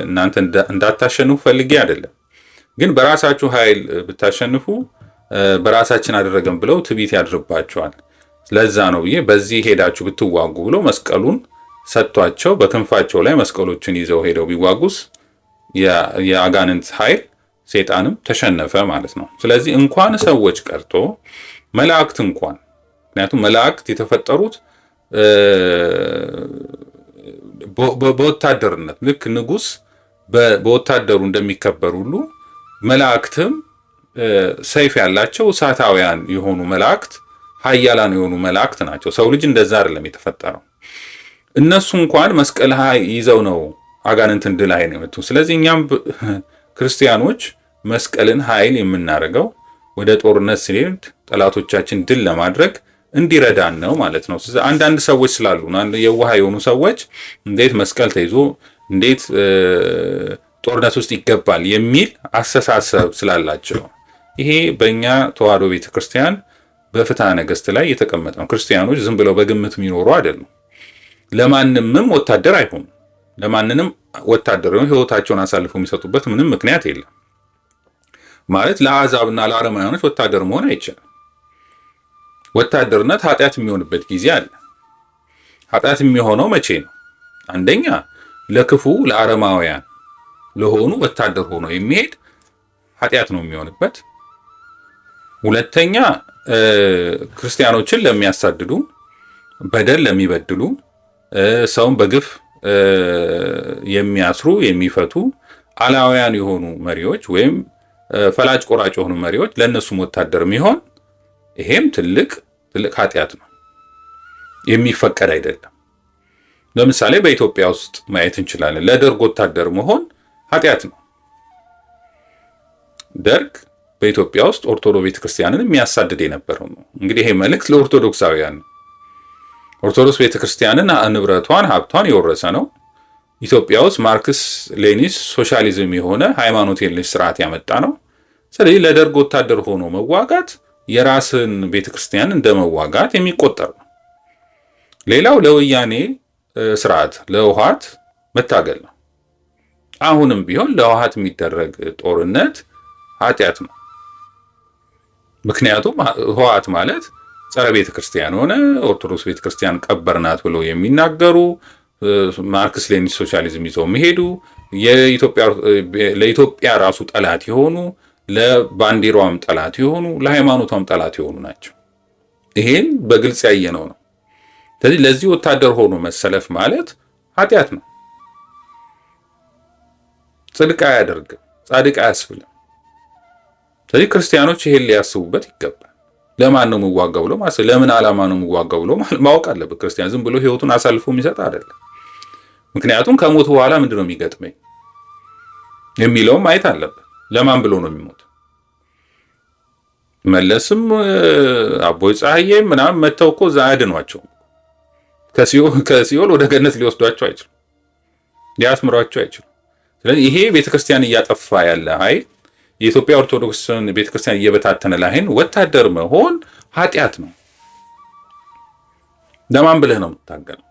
እናንተ እንዳታሸንፉ ፈልጌ አይደለም፣ ግን በራሳችሁ ኃይል ብታሸንፉ በራሳችን አደረገን ብለው ትዕቢት ያድርባቸዋል። ለዛ ነው ብዬ በዚህ ሄዳችሁ ብትዋጉ ብለው መስቀሉን ሰጥቷቸው በክንፋቸው ላይ መስቀሎችን ይዘው ሄደው ቢዋጉስ የአጋንንት ኃይል ሰይጣንም ተሸነፈ ማለት ነው። ስለዚህ እንኳን ሰዎች ቀርቶ መላእክት እንኳን ምክንያቱም መላእክት የተፈጠሩት በወታደርነት ልክ ንጉሥ በወታደሩ እንደሚከበር ሁሉ መላእክትም ሰይፍ ያላቸው እሳታውያን የሆኑ መላእክት ኃያላን የሆኑ መላእክት ናቸው። ሰው ልጅ እንደዛ አይደለም የተፈጠረው። እነሱ እንኳን መስቀል ይዘው ነው አጋንንትን ድል ኃይል የመቱ። ስለዚህ እኛም ክርስቲያኖች መስቀልን ኃይል የምናደርገው ወደ ጦርነት ስንሄድ ጠላቶቻችን ድል ለማድረግ እንዲረዳን ነው ማለት ነው። አንዳንድ ሰዎች ስላሉ የዋህ የሆኑ ሰዎች እንዴት መስቀል ተይዞ እንዴት ጦርነት ውስጥ ይገባል የሚል አስተሳሰብ ስላላቸው ይሄ በእኛ ተዋሕዶ ቤተክርስቲያን በፍትሐ ነገሥት ላይ የተቀመጠ ነው። ክርስቲያኖች ዝም ብለው በግምት የሚኖሩ አይደሉም። ለማንምም ወታደር አይሆኑም። ለማንንም ወታደር ነው ሕይወታቸውን አሳልፈው የሚሰጡበት ምንም ምክንያት የለም። ማለት ለአሕዛብና ለአረማውያኖች ወታደር መሆን አይቻልም። ወታደርነት ኃጢአት የሚሆንበት ጊዜ አለ። ኃጢአት የሚሆነው መቼ ነው? አንደኛ ለክፉ ለአረማውያን ለሆኑ ወታደር ሆኖ የሚሄድ ኃጢአት ነው የሚሆንበት። ሁለተኛ ክርስቲያኖችን ለሚያሳድዱ፣ በደል ለሚበድሉ፣ ሰውን በግፍ የሚያስሩ የሚፈቱ አላውያን የሆኑ መሪዎች ወይም ፈላጭ ቆራጭ የሆኑ መሪዎች ለእነሱም ወታደር የሚሆን ይሄም ትልቅ ኃጢአት ነው፣ የሚፈቀድ አይደለም። ለምሳሌ በኢትዮጵያ ውስጥ ማየት እንችላለን። ለደርግ ወታደር መሆን ኃጢአት ነው። ደርግ በኢትዮጵያ ውስጥ ኦርቶዶክስ ቤተክርስቲያንን የሚያሳድድ የነበረው ነው። እንግዲህ ይሄ መልእክት ለኦርቶዶክሳውያን ነው። ኦርቶዶክስ ቤተክርስቲያንን ንብረቷን ሀብቷን የወረሰ ነው። ኢትዮጵያ ውስጥ ማርክስ ሌኒስ ሶሻሊዝም የሆነ ሃይማኖት የለሽ ስርዓት ያመጣ ነው። ስለዚህ ለደርግ ወታደር ሆኖ መዋጋት የራስን ቤተክርስቲያን እንደ መዋጋት የሚቆጠር ነው። ሌላው ለወያኔ ስርዓት ለህወሓት መታገል ነው። አሁንም ቢሆን ለህወሓት የሚደረግ ጦርነት ኃጢአት ነው። ምክንያቱም ህወሓት ማለት ጸረ ቤተክርስቲያን ሆነ ኦርቶዶክስ ቤተክርስቲያን ቀበርናት ብለው የሚናገሩ ማርክስ ሌኒን ሶሻሊዝም ይዘው የሚሄዱ ለኢትዮጵያ ራሱ ጠላት የሆኑ ለባንዲራዋም ጠላት የሆኑ ለሃይማኖቷም ጠላት የሆኑ ናቸው። ይሄን በግልጽ ያየነው ነው። ስለዚህ ለዚህ ወታደር ሆኖ መሰለፍ ማለት ኃጢአት ነው። ጽድቅ አያደርግም፣ ጻድቅ አያስብልም። ስለዚህ ክርስቲያኖች ይሄን ሊያስቡበት ይገባል። ለማን ነው የምዋጋው ብሎ ማሰብ፣ ለምን ዓላማ ነው የምዋጋው ብሎ ማወቅ አለበት። ክርስቲያን ዝም ብሎ ህይወቱን አሳልፎ የሚሰጥ አይደለም። ምክንያቱም ከሞት በኋላ ምንድን ነው የሚገጥመኝ የሚለውም ማየት አለበት። ለማን ብሎ ነው የሚሞት? መለስም አቦይ ፀሐዬም ምናምን መተው እኮ እዛ አያድኗቸውም። ከሲኦል ወደ ገነት ሊወስዷቸው አይችሉም፣ ሊያስምሯቸው አይችሉም። ስለዚህ ይሄ ቤተክርስቲያን እያጠፋ ያለ ኃይል የኢትዮጵያ ኦርቶዶክስን ቤተክርስቲያን እየበታተነ ላይን ወታደር መሆን ኃጢአት ነው። ለማን ብለህ ነው የምታገለው?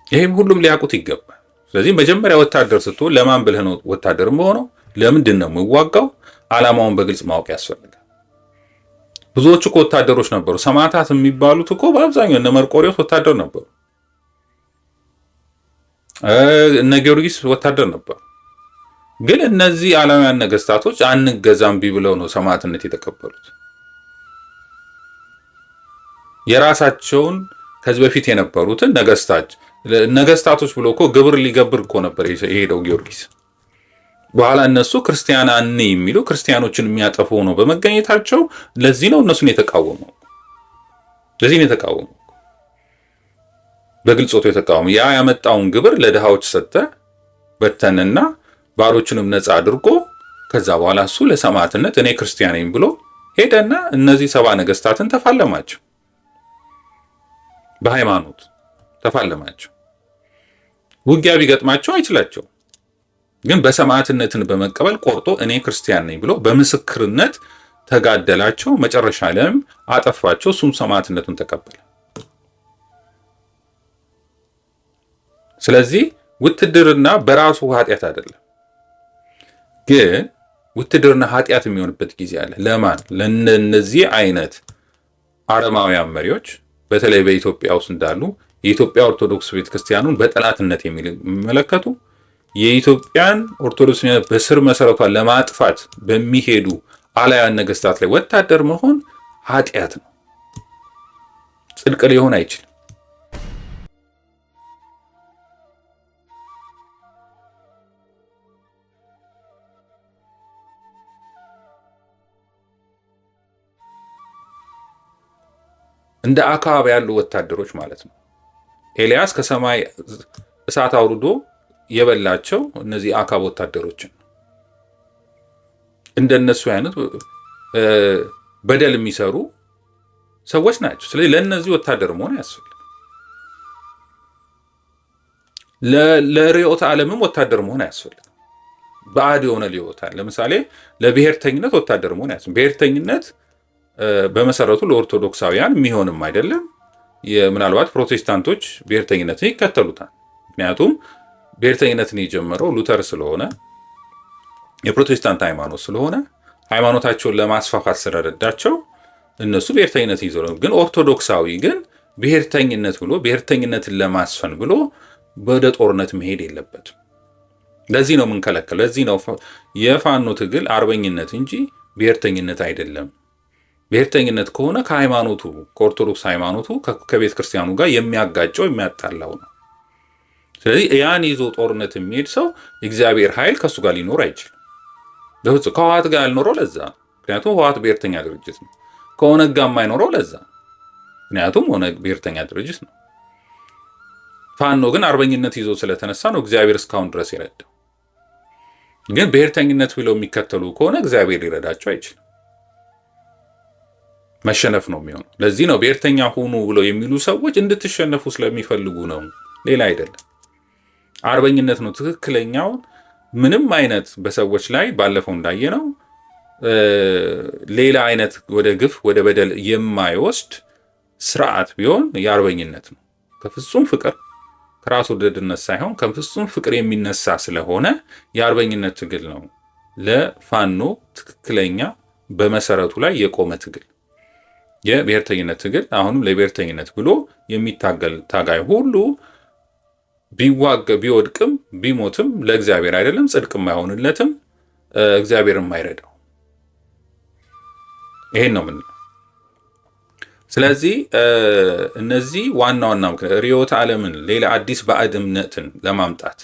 ይሄም ሁሉም ሊያውቁት ይገባል። ስለዚህ መጀመሪያ ወታደር ስትሆን ለማን ብለህ ነው ወታደር መሆነው? ለምንድን ነው የምዋጋው? ዓላማውን በግልጽ ማወቅ ያስፈልጋል። ብዙዎቹ እኮ ወታደሮች ነበሩ። ሰማዕታት የሚባሉት እኮ በአብዛኛው እነ መርቆሬዎስ ወታደር ነበሩ። እነ ጊዮርጊስ ወታደር ነበሩ። ግን እነዚህ ዓለማውያን ነገስታቶች አንገዛም ብለው ነው ሰማዕትነት የተቀበሉት። የራሳቸውን ከዚህ በፊት የነበሩትን ነገስታቶች ብሎ እኮ ግብር ሊገብር እኮ ነበር የሄደው ጊዮርጊስ። በኋላ እነሱ ክርስቲያን አን የሚሉ ክርስቲያኖችን የሚያጠፉ ነው በመገኘታቸው ለዚህ ነው እነሱን የተቃወመው። በግልጽ ወጥቶ የተቃወመው ያ ያመጣውን ግብር ለድሃዎች ሰጠ በተንና ባሮቹንም ነፃ አድርጎ ከዛ በኋላ እሱ ለሰማዕትነት እኔ ክርስቲያን ነኝ ብሎ ሄደና እነዚህ 70 ነገስታትን ተፋለማቸው። በሃይማኖት ተፋለማቸው። ውጊያ ቢገጥማቸው አይችላቸው፣ ግን በሰማዕትነትን በመቀበል ቆርጦ እኔ ክርስቲያን ነኝ ብሎ በምስክርነት ተጋደላቸው። መጨረሻ ላይም አጠፋቸው። እሱም ሰማዕትነቱን ተቀበለ። ስለዚህ ውትድርና በራሱ ኃጢአት አይደለም። ግን ውትድርና ኃጢአት የሚሆንበት ጊዜ አለ። ለማን? ለነዚህ አይነት አረማውያን መሪዎች በተለይ በኢትዮጵያ ውስጥ እንዳሉ የኢትዮጵያ ኦርቶዶክስ ቤተክርስቲያኑን በጠላትነት የሚመለከቱ የኢትዮጵያን ኦርቶዶክስ በስር መሰረቷን ለማጥፋት በሚሄዱ አላያን ነገስታት ላይ ወታደር መሆን ኃጢአት ነው። ጽድቅ ሊሆን አይችልም። እንደ አካባቢ ያሉ ወታደሮች ማለት ነው። ኤልያስ ከሰማይ እሳት አውርዶ የበላቸው እነዚህ አካብ ወታደሮችን እንደነሱ አይነት በደል የሚሰሩ ሰዎች ናቸው። ስለዚህ ለእነዚህ ወታደር መሆን ያስፈልጋል። ለርዕዮተ ዓለምም ወታደር መሆን አያስፈልግም። ባዕድ የሆነ ርዕዮተ ዓለም ለምሳሌ ለብሔርተኝነት ወታደር መሆን አያስፈልግም። ብሔርተኝነት በመሰረቱ ለኦርቶዶክሳውያን የሚሆንም አይደለም። ምናልባት ፕሮቴስታንቶች ብሔርተኝነትን ይከተሉታል። ምክንያቱም ብሔርተኝነትን የጀመረው ሉተር ስለሆነ የፕሮቴስታንት ሃይማኖት ስለሆነ ሃይማኖታቸውን ለማስፋፋት ስለረዳቸው እነሱ ብሔርተኝነት ይዘው ነው። ግን ኦርቶዶክሳዊ ግን ብሔርተኝነት ብሎ ብሔርተኝነትን ለማስፈን ብሎ ወደ ጦርነት መሄድ የለበትም። ለዚህ ነው የምንከለከል። ለዚህ ነው የፋኖ ትግል አርበኝነት እንጂ ብሔርተኝነት አይደለም። ብሔርተኝነት ከሆነ ከሃይማኖቱ ከኦርቶዶክስ ሃይማኖቱ ከቤተ ክርስቲያኑ ጋር የሚያጋጨው የሚያጣላው ነው። ስለዚህ ያን ይዞ ጦርነት የሚሄድ ሰው እግዚአብሔር ኃይል ከሱ ጋር ሊኖር አይችልም። ከህወሓት ጋር ያልኖረው ለዛ፣ ምክንያቱም ህወሓት ብሔርተኛ ድርጅት ነው። ከኦነግ ጋር የማይኖረው ለዛ፣ ምክንያቱም ኦነግ ብሔርተኛ ድርጅት ነው። ፋኖ ግን አርበኝነት ይዞ ስለተነሳ ነው እግዚአብሔር እስካሁን ድረስ ይረዳው። ግን ብሔርተኝነት ብለው የሚከተሉ ከሆነ እግዚአብሔር ሊረዳቸው አይችልም። መሸነፍ ነው የሚሆነው። ለዚህ ነው ብሔርተኛ ሁኑ ብለው የሚሉ ሰዎች እንድትሸነፉ ስለሚፈልጉ ነው፣ ሌላ አይደለም። አርበኝነት ነው ትክክለኛው። ምንም አይነት በሰዎች ላይ ባለፈው እንዳየነው ሌላ አይነት ወደ ግፍ ወደ በደል የማይወስድ ስርዓት ቢሆን የአርበኝነት ነው። ከፍጹም ፍቅር ከራስ ወዳድነት ሳይሆን ከፍጹም ፍቅር የሚነሳ ስለሆነ የአርበኝነት ትግል ነው ለፋኖ ትክክለኛ በመሰረቱ ላይ የቆመ ትግል። የብሔርተኝነት ትግል አሁንም ለብሔርተኝነት ብሎ የሚታገል ታጋይ ሁሉ ቢወድቅም ቢሞትም ለእግዚአብሔር አይደለም፣ ጽድቅም አይሆንለትም፣ እግዚአብሔርም አይረዳው። ይሄን ነው የምንለው። ስለዚህ እነዚህ ዋና ዋና ርዕዮተ ዓለምን ሌላ አዲስ ባዕድ እምነትን ለማምጣት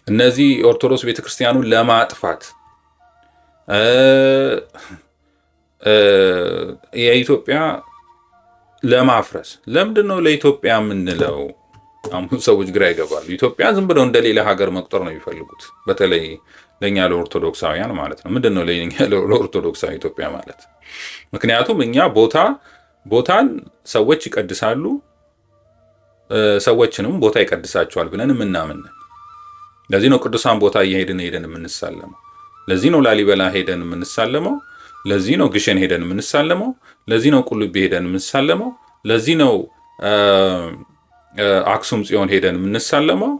እነዚህ ኦርቶዶክስ ቤተክርስቲያኑን ለማጥፋት የኢትዮጵያ ለማፍረስ ለምንድን ነው ለኢትዮጵያ የምንለው? አሁን ሰዎች ግራ ይገባሉ። ኢትዮጵያ ዝም ብለው እንደ ሌላ ሀገር መቁጠር ነው የሚፈልጉት። በተለይ ለኛ ለኦርቶዶክሳውያን ማለት ነው። ምንድን ነው ለኛ ለኦርቶዶክሳዊ ኢትዮጵያ ማለት? ምክንያቱም እኛ ቦታን ሰዎች ይቀድሳሉ፣ ሰዎችንም ቦታ ይቀድሳቸዋል ብለን የምናምን። ለዚህ ነው ቅዱሳን ቦታ ሄደን የምንሳለመው። ለዚህ ነው ላሊበላ ሄደን የምንሳለመው። ለዚህ ነው ግሸን ሄደን የምንሳለመው። ለዚህ ነው ቁልቢ ሄደን የምንሳለመው። ለዚህ ነው አክሱም ጽዮን ሄደን የምንሳለመው።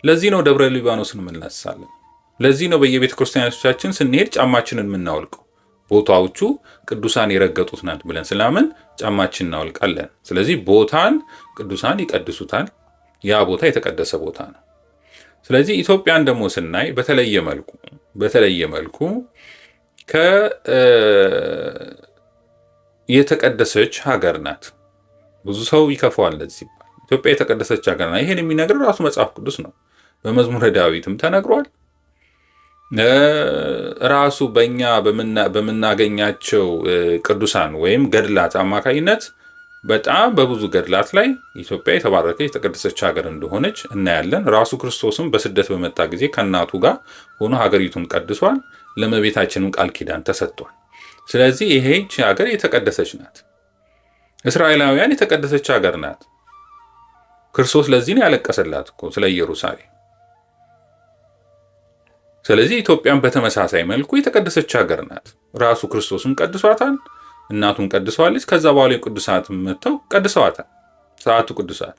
ለዚህ ነው ደብረ ሊባኖስን የምንሳለመው። ለዚህ ነው በየቤተ ክርስቲያኖቻችን ስንሄድ ጫማችንን የምናወልቀው። ቦታዎቹ ቅዱሳን የረገጡት ናት ብለን ስላምን ጫማችን እናወልቃለን። ስለዚህ ቦታን ቅዱሳን ይቀድሱታል። ያ ቦታ የተቀደሰ ቦታ ነው። ስለዚህ ኢትዮጵያን ደግሞ ስናይ በተለየ መልኩ የተቀደሰች ሀገር ናት። ብዙ ሰው ይከፋዋል ለዚህ ሲባል ኢትዮጵያ የተቀደሰች ሀገር ናት። ይሄን የሚነግር ራሱ መጽሐፍ ቅዱስ ነው። በመዝሙረ ዳዊትም ተነግሯል። ራሱ በእኛ በምናገኛቸው ቅዱሳን ወይም ገድላት አማካኝነት በጣም በብዙ ገድላት ላይ ኢትዮጵያ የተባረከች የተቀደሰች ሀገር እንደሆነች እናያለን። ራሱ ክርስቶስም በስደት በመጣ ጊዜ ከእናቱ ጋር ሆኖ ሀገሪቱን ቀድሷል። ለእመቤታችንም ቃል ኪዳን ተሰጥቷል። ስለዚህ ይሄች ሀገር የተቀደሰች ናት። እስራኤላውያን የተቀደሰች ሀገር ናት። ክርስቶስ ለዚህ ነው ያለቀሰላት እኮ ስለ ኢየሩሳሌም። ስለዚህ ኢትዮጵያን በተመሳሳይ መልኩ የተቀደሰች ሀገር ናት። ራሱ ክርስቶስም ቀድሷታል፣ እናቱም ቀድሰዋለች። ከዛ በኋላ ቅዱሳት መጥተው ቀድሰዋታል። ሰዓቱ ቅዱሳት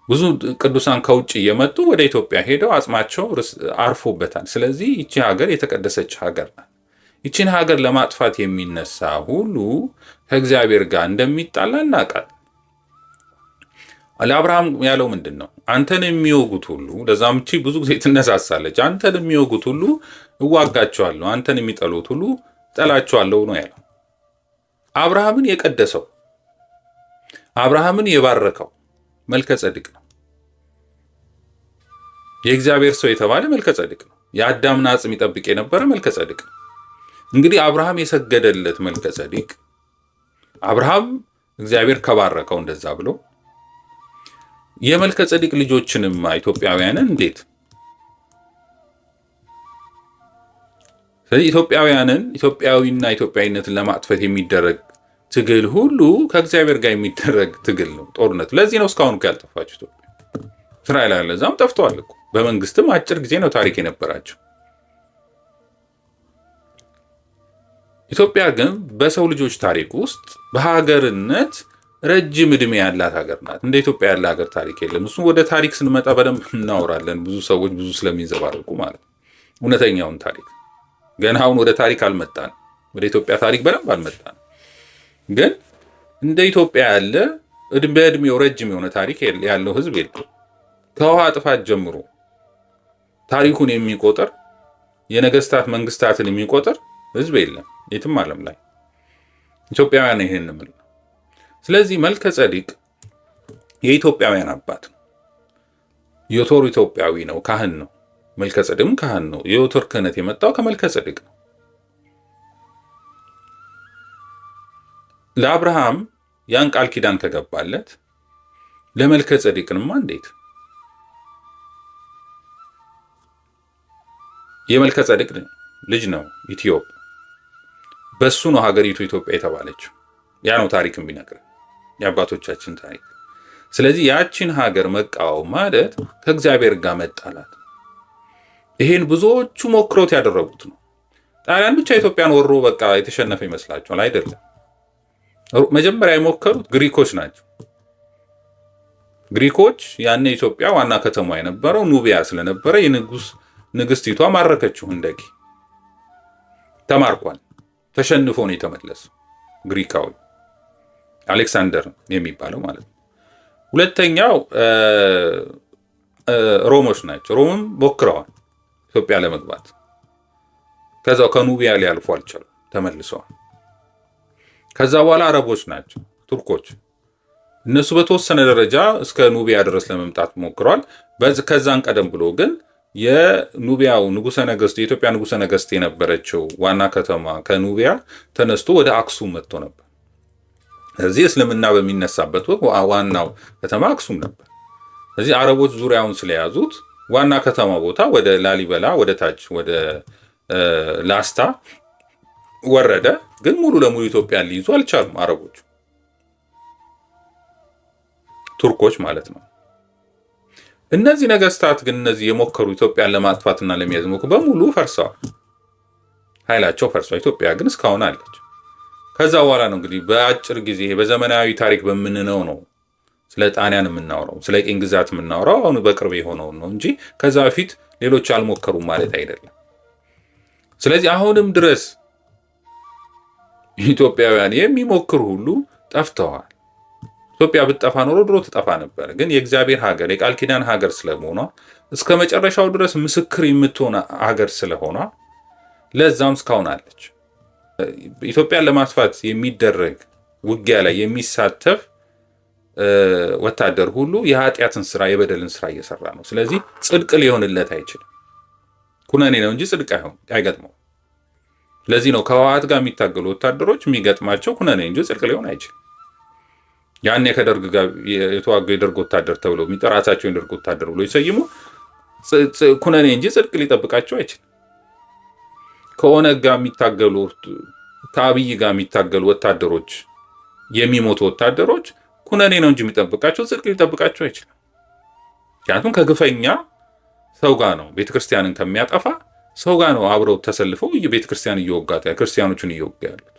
ብዙ ቅዱሳን ከውጭ እየመጡ ወደ ኢትዮጵያ ሄደው አጽማቸው አርፎበታል። ስለዚህ ይቺ ሀገር የተቀደሰች ሀገር ናት። ይቺን ሀገር ለማጥፋት የሚነሳ ሁሉ ከእግዚአብሔር ጋር እንደሚጣላ እናውቃለን። ለአብርሃም ያለው ምንድን ነው? አንተን የሚወጉት ሁሉ፣ ለዛም እቺ ብዙ ጊዜ ትነሳሳለች። አንተን የሚወጉት ሁሉ እዋጋቸዋለሁ፣ አንተን የሚጠሉት ሁሉ እጠላቸዋለሁ ነው ያለው። አብርሃምን የቀደሰው አብርሃምን የባረከው መልከ ጸድቅ ነው። የእግዚአብሔር ሰው የተባለ መልከ ጸድቅ ነው። የአዳምን አጽም ይጠብቅ የነበረ መልከ ጸድቅ ነው። እንግዲህ አብርሃም የሰገደለት መልከ ጸድቅ አብርሃም እግዚአብሔር ከባረከው እንደዛ ብሎ የመልከ ጸድቅ ልጆችንማ ኢትዮጵያውያንን እንዴት ስለዚህ ኢትዮጵያዊና ኢትዮጵያዊነትን ለማጥፋት የሚደረግ ትግል ሁሉ ከእግዚአብሔር ጋር የሚደረግ ትግል ነው፣ ጦርነቱ። ለዚህ ነው እስካሁን ያልጠፋችው ኢትዮጵያ። እስራኤላውያን ለዛም ጠፍተዋል እኮ። በመንግስትም አጭር ጊዜ ነው ታሪክ የነበራቸው። ኢትዮጵያ ግን በሰው ልጆች ታሪክ ውስጥ በሀገርነት ረጅም ዕድሜ ያላት ሀገር ናት። እንደ ኢትዮጵያ ያለ ሀገር ታሪክ የለም። እሱ ወደ ታሪክ ስንመጣ በደንብ እናወራለን። ብዙ ሰዎች ብዙ ስለሚንዘባረቁ ማለት ነው። እውነተኛውን ታሪክ ገና አሁን ወደ ታሪክ አልመጣን፣ ወደ ኢትዮጵያ ታሪክ በደንብ አልመጣን። ግን እንደ ኢትዮጵያ ያለ በዕድሜው ረጅም የሆነ ታሪክ ያለው ህዝብ የለም። ከውሃ ጥፋት ጀምሮ ታሪኩን የሚቆጥር የነገስታት መንግስታትን የሚቆጥር ህዝብ የለም የትም ዓለም ላይ። ኢትዮጵያውያን ይሄን ነው። ስለዚህ መልከ ጸድቅ የኢትዮጵያውያን አባት ነው። ዮቶር ኢትዮጵያዊ ነው፣ ካህን ነው። መልከ ጸድቅም ካህን ነው። የዮቶር ክህነት የመጣው ከመልከ ጸድቅ ነው። ለአብርሃም ያን ቃል ኪዳን ከገባለት ለመልከ ጸድቅንማ እንዴት! የመልከ ጸድቅ ልጅ ነው ኢትዮጵ። በሱ ነው ሀገሪቱ ኢትዮጵያ የተባለችው። ያ ነው ታሪክም ቢነግረን የአባቶቻችን ታሪክ። ስለዚህ ያችን ሀገር መቃወም ማለት ከእግዚአብሔር ጋር መጣላት። ይሄን ብዙዎቹ ሞክሮት ያደረጉት ነው። ጣሊያን ብቻ ኢትዮጵያን ወሮ በቃ የተሸነፈ ይመስላቸዋል። አይደለም። መጀመሪያ የሞከሩት ግሪኮች ናቸው። ግሪኮች ያኔ ኢትዮጵያ ዋና ከተማ የነበረው ኑቢያ ስለነበረ ንግስቲቷ ማረከችው። እንደቂ ተማርኳል። ተሸንፎ ነው የተመለሱ ግሪካዊ አሌክሳንደር የሚባለው ማለት ነው። ሁለተኛው ሮሞች ናቸው። ሮምም ሞክረዋል ኢትዮጵያ ለመግባት። ከዛው ከኑቢያ ሊያልፉ አልቻሉ፣ ተመልሰዋል። ከዛ በኋላ አረቦች ናቸው፣ ቱርኮች። እነሱ በተወሰነ ደረጃ እስከ ኑቢያ ድረስ ለመምጣት ሞክረዋል። ከዛን ቀደም ብሎ ግን የኑቢያው ንጉሰ ነገስት የኢትዮጵያ ንጉሰ ነገስት የነበረችው ዋና ከተማ ከኑቢያ ተነስቶ ወደ አክሱም መጥቶ ነበር። ስለዚህ እስልምና በሚነሳበት ወቅት ዋናው ከተማ አክሱም ነበር። ስለዚህ አረቦች ዙሪያውን ስለያዙት ዋና ከተማ ቦታ ወደ ላሊበላ፣ ወደ ታች ወደ ላስታ ወረደ። ግን ሙሉ ለሙሉ ኢትዮጵያን ሊይዙ አልቻሉም አረቦቹ፣ ቱርኮች ማለት ነው። እነዚህ ነገስታት ግን እነዚህ የሞከሩ ኢትዮጵያን ለማጥፋትና ለመያዝ ሞከሩ በሙሉ ፈርሰዋል። ኃይላቸው ፈርሷል። ኢትዮጵያ ግን እስካሁን አለች። ከዛ በኋላ ነው እንግዲህ በአጭር ጊዜ በዘመናዊ ታሪክ በምንነው ነው ስለ ጣሊያን የምናወራው፣ ስለ ቅኝ ግዛት የምናወራው አሁን በቅርብ የሆነውን ነው እንጂ ከዛ በፊት ሌሎች አልሞከሩም ማለት አይደለም። ስለዚህ አሁንም ድረስ ኢትዮጵያውያን የሚሞክሩ ሁሉ ጠፍተዋል። ኢትዮጵያ ብትጠፋ ኖሮ ድሮ ትጠፋ ነበር። ግን የእግዚአብሔር ሀገር የቃል ኪዳን ሀገር ስለመሆኗ እስከ መጨረሻው ድረስ ምስክር የምትሆን ሀገር ስለሆኗ ለዛም እስካሁን አለች። ኢትዮጵያን ለማጥፋት የሚደረግ ውጊያ ላይ የሚሳተፍ ወታደር ሁሉ የኃጢአትን ስራ የበደልን ስራ እየሰራ ነው። ስለዚህ ጽድቅ ሊሆንለት አይችልም። ኩነኔ ነው እንጂ ጽድቅ አይገጥመው። ስለዚህ ነው ከህወሓት ጋር የሚታገሉ ወታደሮች የሚገጥማቸው ኩነኔ እንጂ ጽድቅ ሊሆን አይችልም። ያኔ ከደርግ ጋር የተዋጉ የደርግ ወታደር ተብለው የሚጠራሳቸው የደርግ ወታደር ብሎ ይሰይሙ ኩነኔ እንጂ ጽድቅ ሊጠብቃቸው አይችልም። ከኦነግ ጋር የሚታገሉ ከአብይ ጋር የሚታገሉ ወታደሮች የሚሞቱ ወታደሮች ኩነኔ ነው እንጂ የሚጠብቃቸው ጽድቅ ሊጠብቃቸው አይችልም። ምክንያቱም ከግፈኛ ሰው ጋር ነው፣ ቤተክርስቲያንን ከሚያጠፋ ሰው ጋር ነው አብረው ተሰልፈው ቤተክርስቲያን እየወጋት ክርስቲያኖችን እየወጋ ያሉት።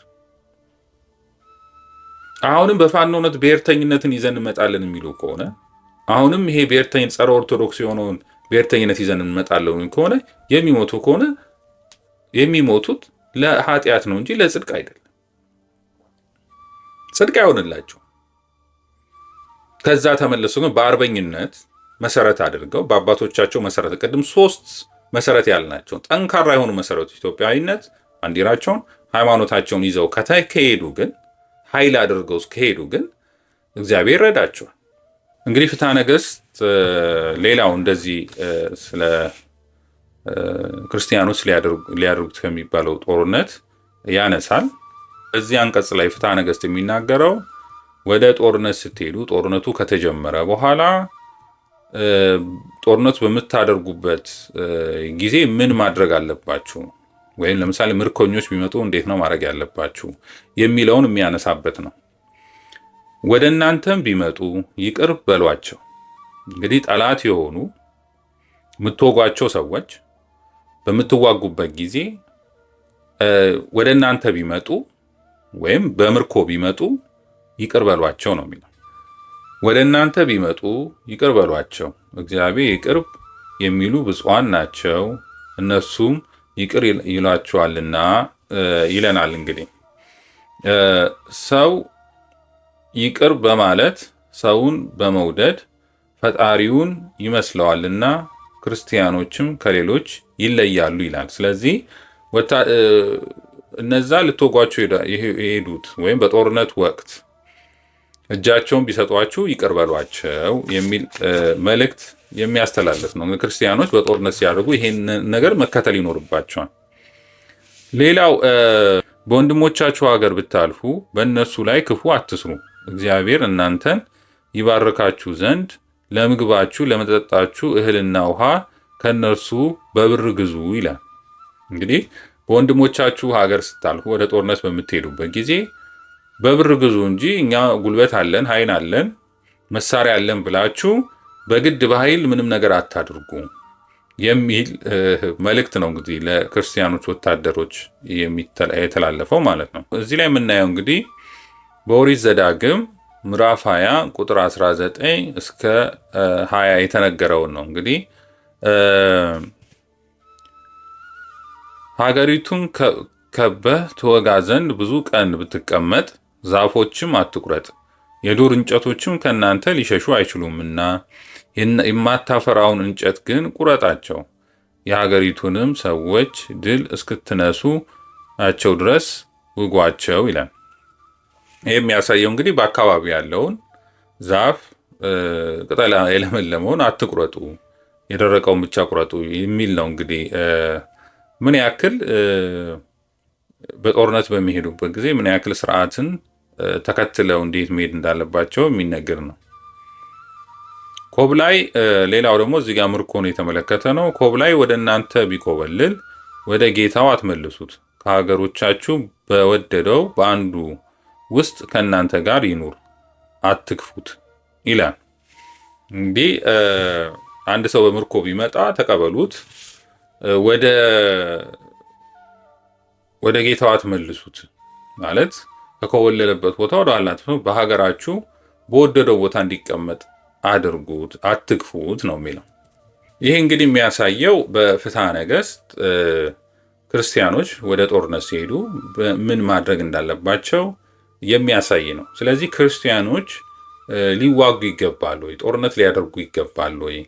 አሁንም በፋኖነት ብሔርተኝነትን ይዘን እንመጣለን የሚሉ ከሆነ አሁንም ይሄ ብሔርተኝ ጸረ ኦርቶዶክስ የሆነውን ብሔርተኝነት ይዘን እንመጣለን ከሆነ የሚሞቱ ከሆነ የሚሞቱት ለኃጢአት ነው እንጂ ለጽድቅ አይደለም። ጽድቅ አይሆንላቸው። ከዛ ተመለሱ ግን በአርበኝነት መሰረት አድርገው በአባቶቻቸው መሰረት ቅድም 3 መሰረት ያልናቸው ጠንካራ የሆኑ መሰረቶች ኢትዮጵያዊነት፣ ባንዲራቸውን፣ ሃይማኖታቸውን ይዘው ከተካሄዱ ግን ኃይል አድርገው ከሄዱ ግን እግዚአብሔር ረዳቸዋል። እንግዲህ ፍትሐ ነገሥት ሌላው እንደዚህ ስለ ክርስቲያኖች ሊያደርጉት ከሚባለው ጦርነት ያነሳል። እዚህ አንቀጽ ላይ ፍትሐ ነገሥት የሚናገረው ወደ ጦርነት ስትሄዱ ጦርነቱ ከተጀመረ በኋላ ጦርነቱ በምታደርጉበት ጊዜ ምን ማድረግ አለባችሁ፣ ወይም ለምሳሌ ምርኮኞች ቢመጡ እንዴት ነው ማድረግ ያለባችሁ የሚለውን የሚያነሳበት ነው። ወደ እናንተም ቢመጡ ይቅር በሏቸው። እንግዲህ ጠላት የሆኑ የምትወጓቸው ሰዎች በምትዋጉበት ጊዜ ወደ እናንተ ቢመጡ ወይም በምርኮ ቢመጡ ይቅር በሏቸው ነው የሚለው። ወደ እናንተ ቢመጡ ይቅር በሏቸው፣ እግዚአብሔር ይቅር የሚሉ ብፁዓን ናቸው እነሱም ይቅር ይሏቸዋልና ይለናል። እንግዲህ ሰው ይቅር በማለት ሰውን በመውደድ ፈጣሪውን ይመስለዋልና ክርስቲያኖችም ከሌሎች ይለያሉ ይላል። ስለዚህ እነዛ ልትወጓቸው የሄዱት ወይም በጦርነት ወቅት እጃቸውን ቢሰጧችሁ ይቅር በሏቸው የሚል መልእክት የሚያስተላልፍ ነው። ክርስቲያኖች በጦርነት ሲያደርጉ ይሄን ነገር መከተል ይኖርባቸዋል። ሌላው በወንድሞቻችሁ ሀገር ብታልፉ በእነሱ ላይ ክፉ አትስሩ፣ እግዚአብሔር እናንተን ይባርካችሁ ዘንድ ለምግባችሁ ለመጠጣችሁ እህልና ውሃ ከእነርሱ በብር ግዙ ይላል። እንግዲህ በወንድሞቻችሁ ሀገር ስታልፉ ወደ ጦርነት በምትሄዱበት ጊዜ በብር ግዙ እንጂ እኛ ጉልበት አለን፣ ኃይል አለን፣ መሳሪያ አለን ብላችሁ በግድ በኃይል ምንም ነገር አታድርጉ የሚል መልእክት ነው እንግዲህ ለክርስቲያኖች ወታደሮች የተላለፈው ማለት ነው። እዚህ ላይ የምናየው እንግዲህ በኦሪት ዘዳግም ምዕራፍ 20 ቁጥር 19 እስከ 20 የተነገረውን ነው። እንግዲህ ሀገሪቱን ከበህ ትወጋ ዘንድ ብዙ ቀን ብትቀመጥ ዛፎችም አትቁረጥ፣ የዱር እንጨቶችም ከእናንተ ሊሸሹ አይችሉምና የማታፈራውን እንጨት ግን ቁረጣቸው፣ የሀገሪቱንም ሰዎች ድል እስክትነሱአቸው ድረስ ውጓቸው ይላል። ይህ የሚያሳየው እንግዲህ በአካባቢ ያለውን ዛፍ ቅጠል የለመለመውን አትቁረጡ፣ የደረቀውን ብቻ ቁረጡ የሚል ነው። እንግዲህ ምን ያክል በጦርነት በሚሄዱበት ጊዜ ምን ያክል ስርዓትን ተከትለው እንዴት መሄድ እንዳለባቸው የሚነገር ነው። ኮብላይ ሌላው ደግሞ እዚህ ጋር ምርኮን የተመለከተ ነው። ኮብላይ ወደ እናንተ ቢኮበልል ወደ ጌታው አትመልሱት፣ ከሀገሮቻችሁ በወደደው በአንዱ ውስጥ ከእናንተ ጋር ይኑር፣ አትክፉት ይላል። እንግዲህ አንድ ሰው በምርኮ ቢመጣ ተቀበሉት፣ ወደ ጌታው አትመልሱት ማለት ከኮበለለበት ቦታ ወደ ኋላ በሀገራችሁ በወደደው ቦታ እንዲቀመጥ አድርጉት፣ አትግፉት ነው የሚለው። ይህ እንግዲህ የሚያሳየው በፍትሐ ነገሥት ክርስቲያኖች ወደ ጦርነት ሲሄዱ ምን ማድረግ እንዳለባቸው የሚያሳይ ነው። ስለዚህ ክርስቲያኖች ሊዋጉ ይገባል ወይ፣ ጦርነት ሊያደርጉ ይገባል ወይ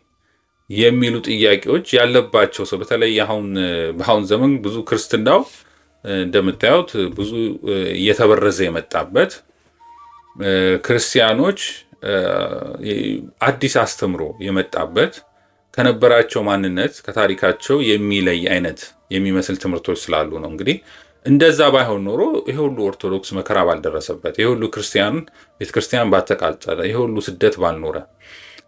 የሚሉ ጥያቄዎች ያለባቸው ሰው በተለይ በአሁን ዘመን ብዙ ክርስትናው እንደምታዩት ብዙ እየተበረዘ የመጣበት ክርስቲያኖች አዲስ አስተምሮ የመጣበት ከነበራቸው ማንነት ከታሪካቸው የሚለይ አይነት የሚመስል ትምህርቶች ስላሉ ነው። እንግዲህ እንደዛ ባይሆን ኖሮ ይሄ ሁሉ ኦርቶዶክስ መከራ ባልደረሰበት፣ ይሄ ሁሉ ቤተክርስቲያን ባልተቃጠለ፣ ይሄ ሁሉ ስደት ባልኖረ፣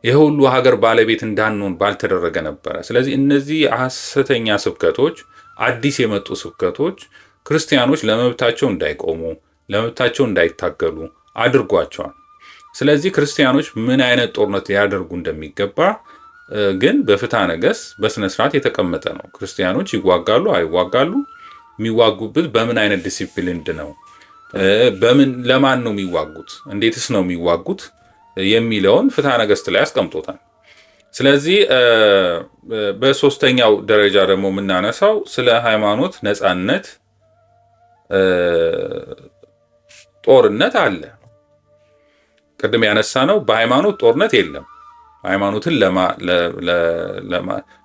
ይሄ ሁሉ ሀገር ባለቤት እንዳንሆን ባልተደረገ ነበረ። ስለዚህ እነዚህ ሐሰተኛ ስብከቶች፣ አዲስ የመጡ ስብከቶች ክርስቲያኖች ለመብታቸው እንዳይቆሙ፣ ለመብታቸው እንዳይታገሉ አድርጓቸዋል። ስለዚህ ክርስቲያኖች ምን አይነት ጦርነት ሊያደርጉ እንደሚገባ ግን በፍትሐ ነገሥት በስነ ስርዓት የተቀመጠ ነው። ክርስቲያኖች ይዋጋሉ አይዋጋሉ፣ የሚዋጉበት በምን አይነት ዲሲፕሊንድ ነው፣ ለማን ነው የሚዋጉት፣ እንዴትስ ነው የሚዋጉት የሚለውን ፍትሐ ነገሥት ላይ አስቀምጦታል። ስለዚህ በሶስተኛው ደረጃ ደግሞ የምናነሳው ስለ ሃይማኖት ነፃነት ጦርነት አለ። ቅድም ያነሳ ነው በሃይማኖት ጦርነት የለም። ሃይማኖትን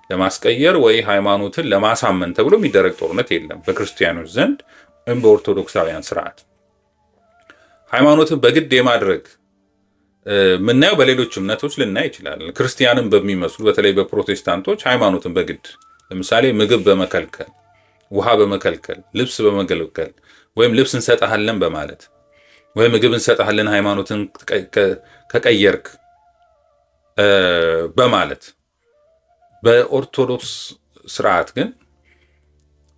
ለማስቀየር ወይ ሃይማኖትን ለማሳመን ተብሎ የሚደረግ ጦርነት የለም በክርስቲያኖች ዘንድ ወይም በኦርቶዶክሳውያን ስርዓት። ሃይማኖትን በግድ የማድረግ ምናየው በሌሎች እምነቶች ልናይ ይችላል። ክርስቲያንን በሚመስሉ በተለይ በፕሮቴስታንቶች ሃይማኖትን በግድ ለምሳሌ ምግብ በመከልከል፣ ውሃ በመከልከል፣ ልብስ በመከልከል ወይም ልብስ እንሰጥሃለን በማለት ወይም ምግብ እንሰጥሃለን ሃይማኖትን ከቀየርክ በማለት በኦርቶዶክስ ስርዓት ግን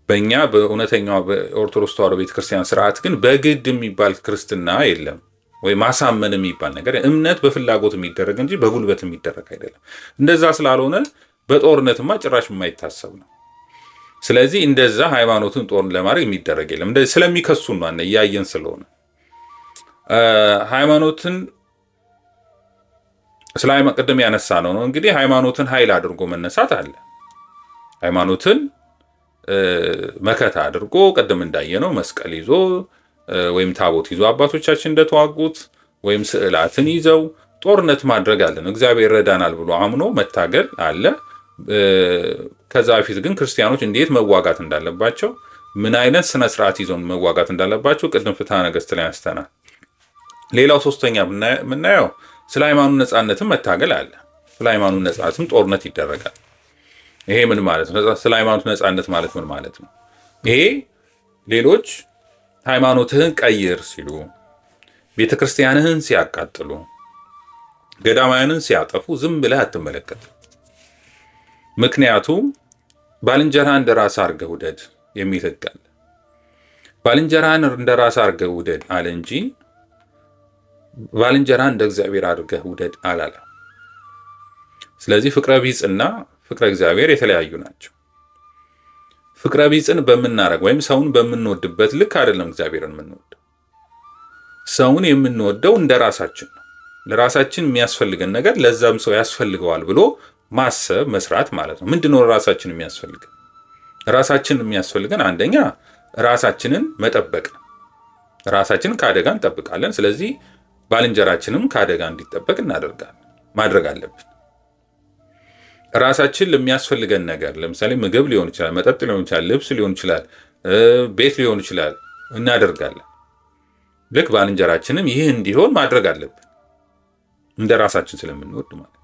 በእኛ በእውነተኛው በኦርቶዶክስ ተዋሕዶ ቤተክርስቲያን ስርዓት ግን በግድ የሚባል ክርስትና የለም፣ ወይ ማሳመን የሚባል ነገር እምነት በፍላጎት የሚደረግ እንጂ በጉልበት የሚደረግ አይደለም። እንደዛ ስላልሆነ በጦርነትማ ጭራሽ የማይታሰብ ነው። ስለዚህ እንደዛ ሃይማኖትን ጦር ለማድረግ የሚደረግ የለም። እንደዚህ ስለሚከሱን ነው እያየን ስለሆነ ሃይማኖትን ቅድም ያነሳ ነው እንግዲህ ሃይማኖትን ኃይል አድርጎ መነሳት አለ። ሃይማኖትን መከታ አድርጎ ቅድም እንዳየነው መስቀል ይዞ ወይም ታቦት ይዞ አባቶቻችን እንደተዋጉት ወይም ስዕላትን ይዘው ጦርነት ማድረግ አለን። እግዚአብሔር ይረዳናል ብሎ አምኖ መታገል አለ። ከዛ በፊት ግን ክርስቲያኖች እንዴት መዋጋት እንዳለባቸው፣ ምን አይነት ስነ ስርዓት ይዘውን መዋጋት እንዳለባቸው ቅድም ፍትሐ ነገሥት ላይ አንስተናል። ሌላው ሶስተኛ የምናየው ስለ ሃይማኖት ነፃነትም መታገል አለ። ስለ ሃይማኖት ነፃነትም ጦርነት ይደረጋል። ይሄ ምን ማለት ነው? ስለ ሃይማኖት ነፃነት ማለት ምን ማለት ነው? ይሄ ሌሎች ሃይማኖትህን ቀይር ሲሉ፣ ቤተክርስቲያንህን ሲያቃጥሉ፣ ገዳማውያንን ሲያጠፉ ዝም ብለህ አትመለከትም። ምክንያቱም ባልንጀራህን እንደ ራስህ አድርገህ ውደድ የሚል ሕግ አለ። ባልንጀራህን እንደ ራስህ አድርገህ ውደድ አለ እንጂ ባልንጀራህን እንደ እግዚአብሔር አድርገህ ውደድ አላለ። ስለዚህ ፍቅረ ቢጽና ፍቅረ እግዚአብሔር የተለያዩ ናቸው። ፍቅረ ቢጽን በምናረግ ወይም ሰውን በምንወድበት ልክ አይደለም እግዚአብሔርን የምንወደው። ሰውን የምንወደው እንደ ራሳችን ነው። ለራሳችን የሚያስፈልገን ነገር ለዛም ሰው ያስፈልገዋል ብሎ ማሰብ መስራት ማለት ነው። ምንድነው ራሳችን የሚያስፈልገን? ራሳችን የሚያስፈልገን አንደኛ ራሳችንን መጠበቅ ነው። ራሳችንን ከአደጋ እንጠብቃለን። ስለዚህ ባልንጀራችንም ከአደጋ እንዲጠበቅ ማድረግ አለብን። ራሳችን ለሚያስፈልገን ነገር ለምሳሌ ምግብ ሊሆን ይችላል፣ መጠጥ ሊሆን ይችላል፣ ልብስ ሊሆን ይችላል፣ ቤት ሊሆን ይችላል እናደርጋለን። ልክ ባልንጀራችንም ይህ እንዲሆን ማድረግ አለብን እንደ ራሳችን ስለምንወድ ማለት።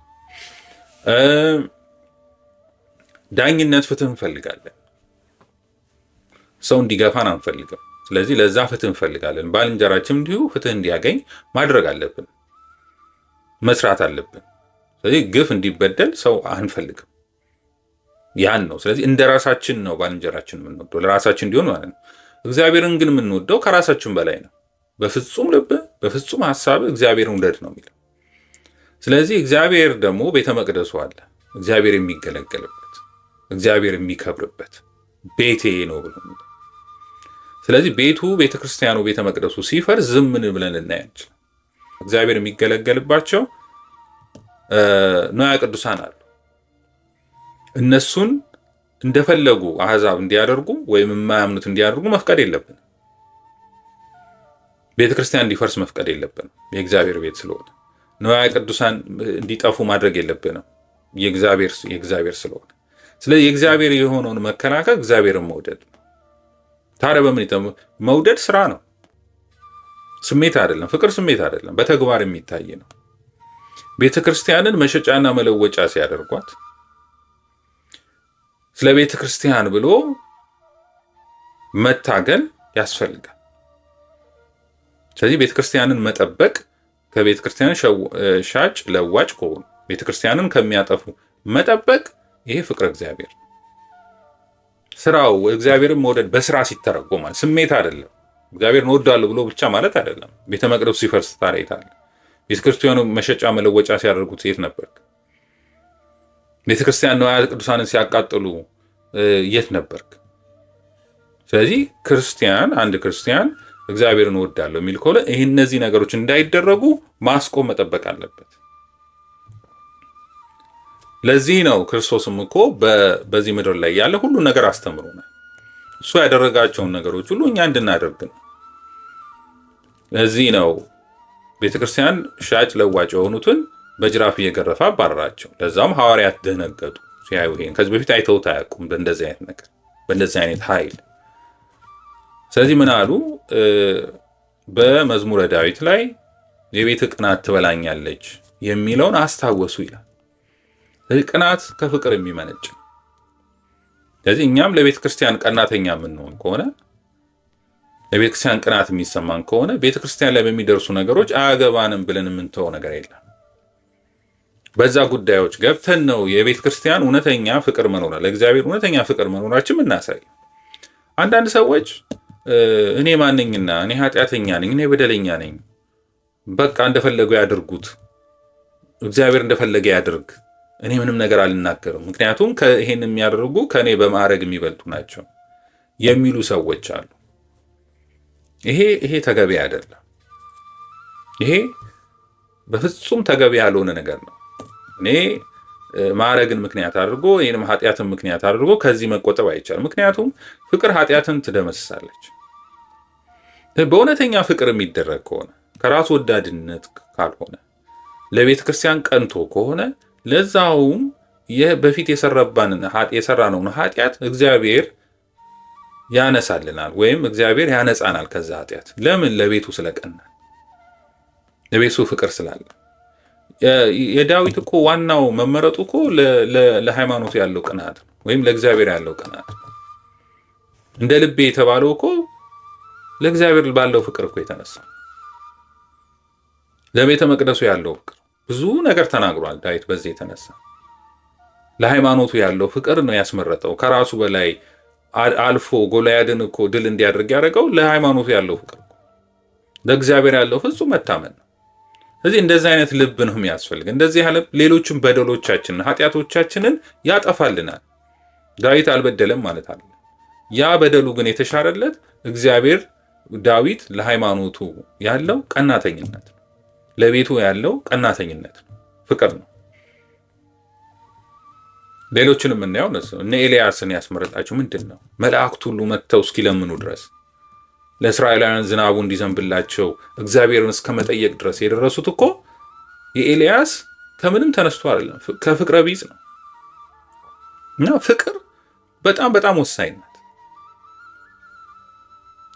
ዳኝነት፣ ፍትህ እንፈልጋለን። ሰው እንዲገፋን አንፈልግም። ስለዚህ ለዛ ፍትህ እንፈልጋለን። ባልንጀራችን እንዲሁ ፍትህ እንዲያገኝ ማድረግ አለብን፣ መስራት አለብን። ስለዚህ ግፍ እንዲበደል ሰው አንፈልግም። ያን ነው። ስለዚህ እንደ ራሳችን ነው ባልንጀራችን የምንወደው፣ ለራሳችን እንዲሆን ማለት ነው። እግዚአብሔርን ግን የምንወደው ከራሳችን በላይ ነው። በፍጹም ልብ በፍጹም ሐሳብ እግዚአብሔርን ውደድ ነው የሚለው። ስለዚህ እግዚአብሔር ደግሞ ቤተ መቅደሱ አለ። እግዚአብሔር የሚገለገልበት እግዚአብሔር የሚከብርበት ቤቴ ነው ብሎ። ስለዚህ ቤቱ ቤተክርስቲያኑ ቤተ መቅደሱ ሲፈርስ ዝም ብለን ልናይ አንችልም። እግዚአብሔር የሚገለገልባቸው ንዋየ ቅዱሳን አሉ። እነሱን እንደፈለጉ አሕዛብ እንዲያደርጉ ወይም የማያምኑት እንዲያደርጉ መፍቀድ የለብንም። ቤተክርስቲያን እንዲፈርስ መፍቀድ የለብንም። የእግዚአብሔር ቤት ስለሆነ ንዋየ ቅዱሳን እንዲጠፉ ማድረግ የለብንም። የእግዚአብሔር ስለሆነ። ስለዚህ የእግዚአብሔር የሆነውን መከላከል እግዚአብሔርን መውደድ ነው። ታዲያ በምን መውደድ ስራ ነው፣ ስሜት አይደለም። ፍቅር ስሜት አይደለም፣ በተግባር የሚታይ ነው። ቤተክርስቲያንን መሸጫና መለወጫ ሲያደርጓት ስለ ቤተክርስቲያን ብሎ መታገል ያስፈልጋል። ስለዚህ ቤተክርስቲያንን መጠበቅ ከቤተክርስቲያን ሻጭ ለዋጭ ከሆኑ ቤተክርስቲያንን ከሚያጠፉ መጠበቅ ይሄ ፍቅረ እግዚአብሔር ነው። ስራው እግዚአብሔርን መውደድ በስራ ሲተረጎማል፣ ስሜት አይደለም። እግዚአብሔርን እወዳለሁ ብሎ ብቻ ማለት አይደለም። ቤተ መቅደሱ ሲፈርስ ታሪታል። ቤተክርስቲያኑ መሸጫ መለወጫ ሲያደርጉት የት ነበርክ? ቤተክርስቲያን ንዋየ ቅዱሳንን ሲያቃጥሉ የት ነበርክ? ስለዚህ አንድ ክርስቲያን እግዚአብሔርን እወዳለሁ የሚል ከሆነ ይህ እነዚህ ነገሮች እንዳይደረጉ ማስቆም መጠበቅ አለበት። ለዚህ ነው ክርስቶስም እኮ በዚህ ምድር ላይ ያለ ሁሉ ነገር አስተምሮናል። እሱ ያደረጋቸውን ነገሮች ሁሉ እኛ እንድናደርግ ነው። ለዚህ ነው ቤተክርስቲያን ሻጭ ለዋጭ የሆኑትን በጅራፍ እየገረፈ አባረራቸው። ለዛም ሐዋርያት ደነገጡ ሲያዩ ይሄን። ከዚህ በፊት አይተውት አያውቁም በእንደዚህ አይነት ነገር፣ በእንደዚህ አይነት ኃይል። ስለዚህ ምን አሉ? በመዝሙረ ዳዊት ላይ የቤት ቅናት ትበላኛለች የሚለውን አስታወሱ ይላል። ስለዚህ ቅናት ከፍቅር የሚመነጭ። ስለዚህ እኛም ለቤተ ክርስቲያን ቀናተኛ የምንሆን ከሆነ፣ ለቤተ ክርስቲያን ቅናት የሚሰማን ከሆነ ቤተ ክርስቲያን ላይ በሚደርሱ ነገሮች አያገባንም ብለን የምንተወው ነገር የለም። በዛ ጉዳዮች ገብተን ነው የቤተ ክርስቲያን እውነተኛ ፍቅር መኖራ፣ ለእግዚአብሔር እውነተኛ ፍቅር መኖራችን የምናሳይ። አንዳንድ ሰዎች እኔ ማንኝና እኔ ኃጢአተኛ ነኝ፣ እኔ በደለኛ ነኝ፣ በቃ እንደፈለጉ ያድርጉት፣ እግዚአብሔር እንደፈለገ ያድርግ፣ እኔ ምንም ነገር አልናገርም፣ ምክንያቱም ይሄን የሚያደርጉ ከእኔ በማዕረግ የሚበልጡ ናቸው የሚሉ ሰዎች አሉ። ይሄ ተገቢ አይደለም። ይሄ በፍጹም ተገቢ ያልሆነ ነገር ነው። እኔ ማዕረግን ምክንያት አድርጎ ይህንም ኃጢአትን ምክንያት አድርጎ ከዚህ መቆጠብ አይቻልም። ምክንያቱም ፍቅር ኃጢአትን ትደመስሳለች። በእውነተኛ ፍቅር የሚደረግ ከሆነ ከራስ ወዳድነት ካልሆነ ለቤተ ክርስቲያን ቀንቶ ከሆነ ለዛውም በፊት የሰራነውን ኃጢአት እግዚአብሔር ያነሳልናል ወይም እግዚአብሔር ያነጻናል ከዛ ኃጢአት። ለምን? ለቤቱ ስለቀናል፣ ለቤቱ ፍቅር ስላለ። የዳዊት እኮ ዋናው መመረጡ እኮ ለሃይማኖቱ ያለው ቅናት ነው፣ ወይም ለእግዚአብሔር ያለው ቅናት ነው። እንደ ልቤ የተባለው እኮ ለእግዚአብሔር ባለው ፍቅር እኮ የተነሳ ለቤተ መቅደሱ ያለው ፍቅር ብዙ ነገር ተናግሯል ዳዊት። በዚህ የተነሳ ለሃይማኖቱ ያለው ፍቅር ነው ያስመረጠው። ከራሱ በላይ አልፎ ጎልያድን እኮ ድል እንዲያደርግ ያደረገው ለሃይማኖቱ ያለው ፍቅር፣ ለእግዚአብሔር ያለው ፍጹም መታመን ነው። ስለዚህ እንደዚህ አይነት ልብ ነው የሚያስፈልግ። እንደዚህ ያለ ሌሎችም በደሎቻችንን ኃጢአቶቻችንን ያጠፋልናል። ዳዊት አልበደለም ማለት አለ። ያ በደሉ ግን የተሻረለት እግዚአብሔር ዳዊት ለሃይማኖቱ ያለው ቀናተኝነት ነው፣ ለቤቱ ያለው ቀናተኝነት ነው፣ ፍቅር ነው። ሌሎችን የምናየው እነ ኤልያስን ያስመረጣቸው ምንድን ነው? መላእክት ሁሉ መጥተው እስኪለምኑ ድረስ ለእስራኤላውያን ዝናቡ እንዲዘንብላቸው እግዚአብሔርን እስከ መጠየቅ ድረስ የደረሱት እኮ የኤልያስ ከምንም ተነስቶ አይደለም፣ ከፍቅረ ቢጽ ነው። እና ፍቅር በጣም በጣም ወሳኝ ናት።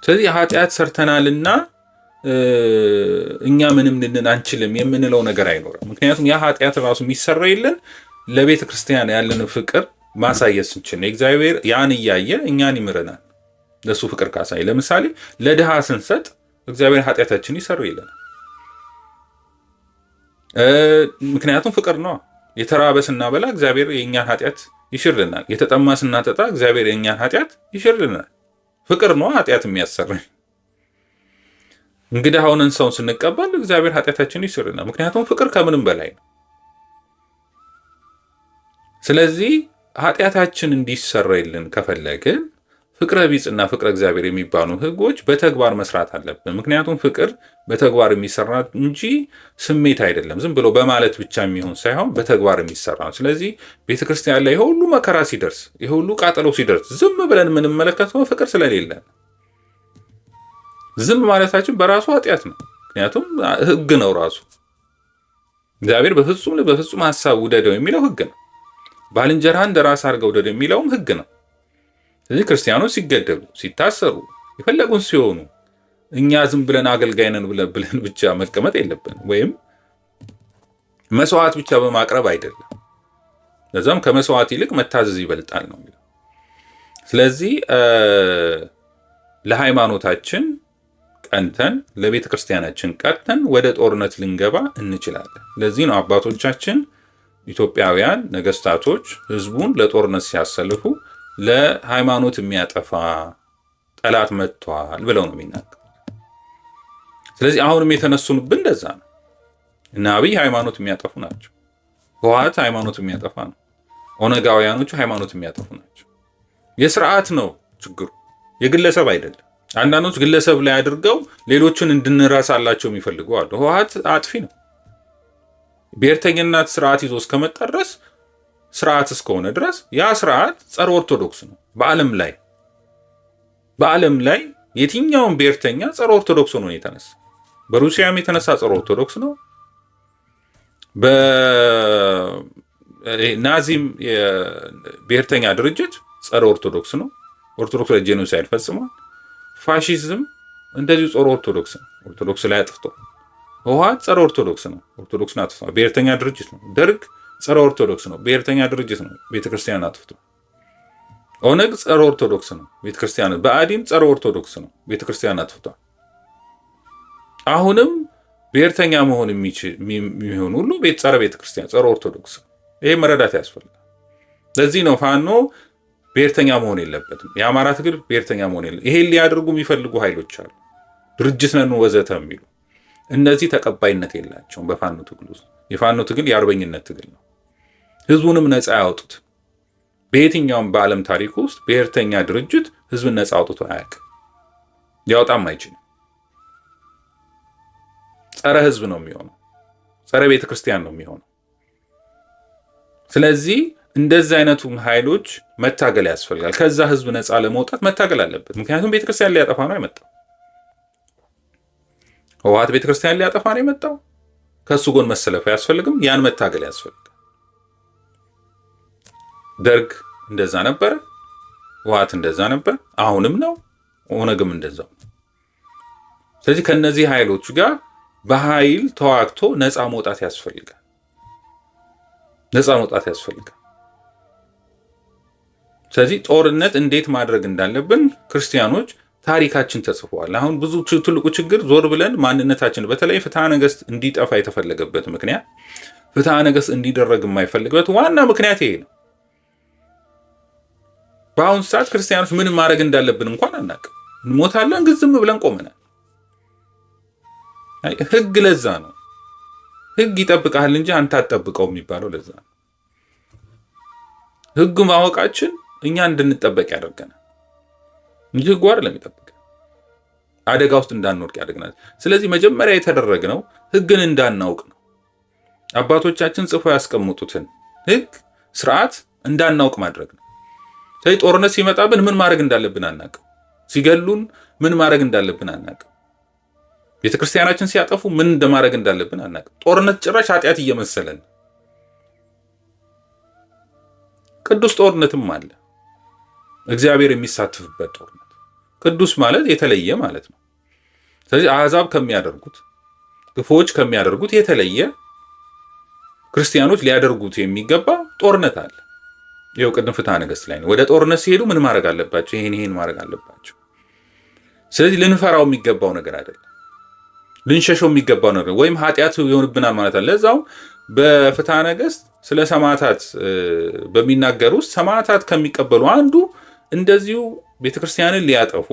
ስለዚህ ኃጢአት ሰርተናልና እኛ ምንም ልንን አንችልም የምንለው ነገር አይኖርም። ምክንያቱም ያ ኃጢአት ራሱ የሚሰራ የለን ለቤተ ክርስቲያን ያለን ፍቅር ማሳየት ስንችል እግዚአብሔር ያን እያየ እኛን ይምረናል። ለሱ ፍቅር ካሳይ፣ ለምሳሌ ለድሃ ስንሰጥ እግዚአብሔር ኃጢአታችን ይሰሩ ይለናል። ምክንያቱም ፍቅር ነው። የተራበ ስናበላ እግዚአብሔር የእኛን ኃጢአት ይሽርልናል። የተጠማ ስናጠጣ እግዚአብሔር የእኛን ኃጢአት ይሽርልናል። ፍቅር ነው ኃጢአት የሚያሰራኝ። እንግዲህ ሆነን ሰውን ስንቀበል እግዚአብሔር ኃጢአታችን ይሽርልናል። ምክንያቱም ፍቅር ከምንም በላይ ነው። ስለዚህ ኃጢአታችን እንዲሰረይልን ከፈለግን ፍቅረ ቢጽና ፍቅረ እግዚአብሔር የሚባሉ ህጎች በተግባር መስራት አለብን። ምክንያቱም ፍቅር በተግባር የሚሰራ እንጂ ስሜት አይደለም። ዝም ብሎ በማለት ብቻ የሚሆን ሳይሆን በተግባር የሚሰራ ነው። ስለዚህ ቤተክርስቲያን ላይ የሁሉ መከራ ሲደርስ፣ የሁሉ ቃጠሎ ሲደርስ ዝም ብለን የምንመለከተው ፍቅር ስለሌለ፣ ዝም ማለታችን በራሱ ኃጢአት ነው። ምክንያቱም ህግ ነው ራሱ። እግዚአብሔር በፍጹም ሀሳብ ውደደው የሚለው ህግ ነው። ባልንጀራህን እንደ ራስህ አድርገህ ውደድ የሚለውም ህግ ነው። ስለዚህ ክርስቲያኖች ሲገደሉ፣ ሲታሰሩ፣ የፈለጉን ሲሆኑ እኛ ዝም ብለን አገልጋይ ነን ብለን ብቻ መቀመጥ የለብን፣ ወይም መስዋዕት ብቻ በማቅረብ አይደለም። ለዛም ከመስዋዕት ይልቅ መታዘዝ ይበልጣል ነው የሚለው። ስለዚህ ለሃይማኖታችን ቀንተን ለቤተ ክርስቲያናችን ቀርተን ወደ ጦርነት ልንገባ እንችላለን። ለዚህ ነው አባቶቻችን ኢትዮጵያውያን ነገስታቶች ህዝቡን ለጦርነት ሲያሰልፉ ለሃይማኖት የሚያጠፋ ጠላት መጥቷል ብለው ነው የሚናገሩት። ስለዚህ አሁንም የተነሱንብን እንደዛ ነው። እና አብይ ሃይማኖት የሚያጠፉ ናቸው። ህወሓት ሃይማኖት የሚያጠፋ ነው። ኦነጋውያኖቹ ሃይማኖት የሚያጠፉ ናቸው። የስርዓት ነው ችግሩ፣ የግለሰብ አይደለም። አንዳንዶች ግለሰብ ላይ አድርገው ሌሎችን እንድንረሳላቸው የሚፈልጉ አሉ። ህወሓት አጥፊ ነው። ብሔርተኝነት ስርዓት ይዞ እስከመጣ ድረስ ስርዓት እስከሆነ ድረስ ያ ስርዓት ጸረ ኦርቶዶክስ ነው። በዓለም ላይ የትኛውን ብሔርተኛ ጸረ ኦርቶዶክስ ሆኖ የተነሳ፣ በሩሲያም የተነሳ ጸረ ኦርቶዶክስ ነው። በናዚም የብሔርተኛ ድርጅት ጸረ ኦርቶዶክስ ነው። ኦርቶዶክስ ላይ ጄኖሳይድ ፈጽሟል። ፋሺዝም እንደዚሁ ጸረ ኦርቶዶክስ ነው። ኦርቶዶክስ ላይ አጥፍቷል። ህወሓት ጸረ ኦርቶዶክስ ነው። ኦርቶዶክስን አጥፍቷል። ብሔርተኛ ድርጅት ነው። ደርግ ጸረ ኦርቶዶክስ ነው። ብሔርተኛ ድርጅት ነው። ቤተክርስቲያን አጥፍቷል። ኦነግ ጸረ ኦርቶዶክስ ነው። ቤተክርስቲያን ብአዴን ጸረ ኦርቶዶክስ ነው። ቤተክርስቲያን አጥፍቷል። አሁንም ብሔርተኛ መሆን የሚሆን ሁሉ ጸረ ቤተክርስቲያን፣ ጸረ ኦርቶዶክስ። ይሄ መረዳት ያስፈልጋል። ለዚህ ነው ፋኖ ብሔርተኛ መሆን የለበትም። የአማራ ትግል ብሔርተኛ መሆን የለበትም። ይሄን ሊያደርጉ የሚፈልጉ ኃይሎች አሉ፣ ድርጅት ነን ወዘተ የሚሉ። እነዚህ ተቀባይነት የላቸውም በፋኖ ትግል ውስጥ። የፋኖ ትግል የአርበኝነት ትግል ነው። ህዝቡንም ነፃ ያወጡት። በየትኛውም በዓለም ታሪክ ውስጥ ብሔርተኛ ድርጅት ህዝብን ነፃ አውጥቶ አያውቅም፣ ሊያወጣም አይችልም። ጸረ ህዝብ ነው የሚሆነው፣ ጸረ ቤተ ክርስቲያን ነው የሚሆነው። ስለዚህ እንደዚህ አይነቱ ኃይሎች መታገል ያስፈልጋል። ከዛ ህዝብ ነፃ ለመውጣት መታገል አለበት። ምክንያቱም ቤተክርስቲያን ሊያጠፋ ነው የመጣው። ህወሓት ቤተክርስቲያን ሊያጠፋ ነው የመጣው። ከሱ ጎን መሰለፍ አያስፈልግም፣ ያን መታገል ያስፈልጋል። ደርግ እንደዛ ነበር፣ ህወሓት እንደዛ ነበር፣ አሁንም ነው፣ ኦነግም እንደዛው። ስለዚህ ከነዚህ ኃይሎች ጋር በኃይል ተዋግቶ ነፃ መውጣት ያስፈልጋል። ስለዚህ ጦርነት እንዴት ማድረግ እንዳለብን ክርስቲያኖች ታሪካችን ተጽፏል። አሁን ብዙ ትልቁ ችግር ዞር ብለን ማንነታችን፣ በተለይ ፍትሐ ነገሥት እንዲጠፋ የተፈለገበት ምክንያት፣ ፍትሐ ነገሥት እንዲደረግ የማይፈልግበት ዋና ምክንያት ይሄ ነው። በአሁኑ ሰዓት ክርስቲያኖች ምን ማድረግ እንዳለብን እንኳን አናውቅም። እንሞታለን፣ ግን ዝም ብለን ቆመናል። ህግ ለዛ ነው። ህግ ይጠብቃል እንጂ አንተ አትጠብቀው የሚባለው ለዛ ነው። ህግ ማወቃችን እኛ እንድንጠበቅ ያደርገናል እንጂ ህጉ አይደለም የሚጠብቀን፣ አደጋ ውስጥ እንዳንወድቅ ያደርገናል። ስለዚህ መጀመሪያ የተደረግነው ህግን እንዳናውቅ ነው። አባቶቻችን ጽፎ ያስቀምጡትን ህግ፣ ስርዓት እንዳናውቅ ማድረግ ነው። ስለዚህ ጦርነት ሲመጣብን ምን ማድረግ እንዳለብን አናውቅም። ሲገሉን ምን ማድረግ እንዳለብን አናውቅም። ቤተክርስቲያናችን ሲያጠፉ ምን እንደማድረግ እንዳለብን አናውቅም። ጦርነት ጭራሽ ኃጢአት እየመሰለን። ቅዱስ ጦርነትም አለ፣ እግዚአብሔር የሚሳተፍበት ጦርነት። ቅዱስ ማለት የተለየ ማለት ነው። ስለዚህ አሕዛብ ከሚያደርጉት፣ ክፉዎች ከሚያደርጉት የተለየ ክርስቲያኖች ሊያደርጉት የሚገባ ጦርነት አለ። ይኸው ቅድም ፍትሐ ነገሥት ላይ ነው። ወደ ጦርነት ሲሄዱ ምን ማድረግ አለባቸው? ይሄን ማድረግ አለባቸው። ስለዚህ ልንፈራው የሚገባው ነገር አይደለም፣ ልንሸሸው የሚገባው ነገር ወይም ኃጢአት ይሆንብናል ማለት አለ። ለዛው በፍትሐ ነገሥት ስለ ሰማዕታት በሚናገር ውስጥ ሰማዕታት ከሚቀበሉ አንዱ እንደዚሁ ቤተክርስቲያንን ሊያጠፉ፣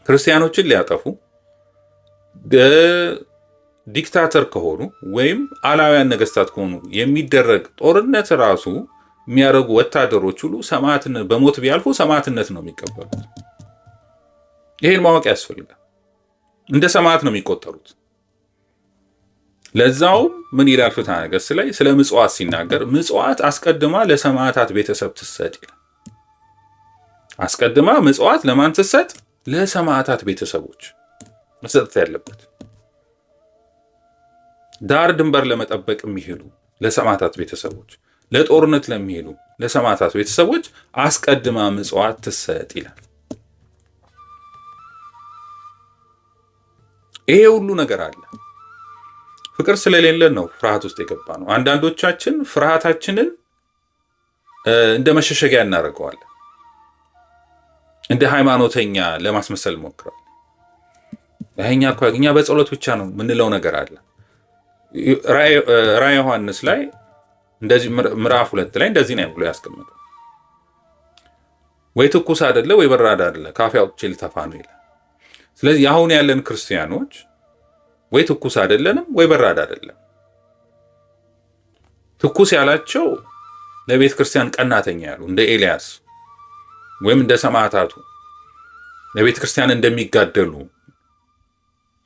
ክርስቲያኖችን ሊያጠፉ ዲክታተር ከሆኑ ወይም አላውያን ነገስታት ከሆኑ የሚደረግ ጦርነት ራሱ የሚያደርጉ ወታደሮች ሁሉ ሰማዕትነት በሞት ቢያልፉ ሰማዕትነት ነው የሚቀበሉት። ይሄን ማወቅ ያስፈልጋል። እንደ ሰማዕት ነው የሚቆጠሩት። ለዛውም ምን ይላል ፍትሐ ነገሥት ላይ ስለ ምጽዋት ሲናገር ምጽዋት አስቀድማ ለሰማዕታት ቤተሰብ ትሰጥ ይላል። አስቀድማ ምጽዋት ለማን ትሰጥ? ለሰማዕታት ቤተሰቦች መሰጠት ያለበት። ዳር ድንበር ለመጠበቅ የሚሄዱ ለሰማዕታት ቤተሰቦች፣ ለጦርነት ለሚሄዱ ለሰማዕታት ቤተሰቦች አስቀድማ ምጽዋት ትሰጥ ይላል። ይሄ ሁሉ ነገር አለ። ፍቅር ስለሌለን ነው ፍርሃት ውስጥ የገባ ነው። አንዳንዶቻችን ፍርሃታችንን እንደ መሸሸጊያ እናደርገዋለን። እንደ ሃይማኖተኛ ለማስመሰል ሞክረዋል። እኛ በጸሎት ብቻ ነው የምንለው ነገር አለ። ራዕየ ዮሐንስ ላይ እንደዚህ ምዕራፍ 2 ላይ እንደዚህ ነው ብሎ ያስቀምጠው። ወይ ትኩስ አይደለ ወይ በራድ አይደለ ካፌ አውጥቼ ልተፋ ነው ይላል። ስለዚህ አሁን ያለን ክርስቲያኖች ወይ ትኩስ አይደለንም ወይ በራድ አይደለም። ትኩስ ያላቸው ለቤተ ክርስቲያን ቀናተኛ ያሉ እንደ ኤልያስ ወይም እንደ ሰማዕታቱ ለቤተ ክርስቲያን እንደሚጋደሉ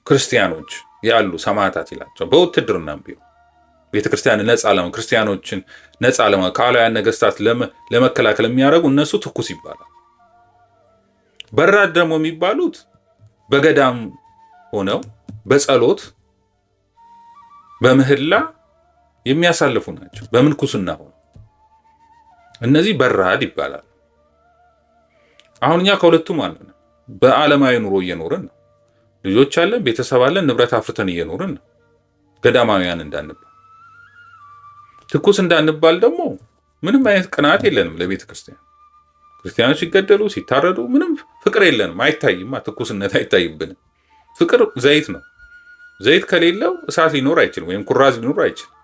ክርስቲያኖች ያሉ ሰማዕታት ይላቸው። በውትድርናም ቢሆን ቤተ ክርስቲያን ክርስቲያኖችን ነፃ ከአላውያን ነገስታት ለመከላከል የሚያደርጉ እነሱ ትኩስ ይባላል። በራድ ደግሞ የሚባሉት በገዳም ሆነው በጸሎት በምህላ የሚያሳልፉ ናቸው። በምንኩስና ሆነው እነዚህ በራድ ይባላል። አሁን እኛ ከሁለቱም ማለት ነው። በዓለማዊ ኑሮ እየኖርን ነው። ልጆች አለን፣ ቤተሰብ አለን፣ ንብረት አፍርተን እየኖርን ነው። ገዳማውያን እንዳንባል፣ ትኩስ እንዳንባል ደግሞ ምንም አይነት ቅንዓት የለንም ለቤተ ክርስቲያን። ክርስቲያኖች ሲገደሉ ሲታረዱ ምንም ፍቅር የለንም። አይታይም፣ ትኩስነት አይታይብንም። ፍቅር ዘይት ነው። ዘይት ከሌለው እሳት ሊኖር አይችልም፣ ወይም ኩራዝ ሊኖር አይችልም።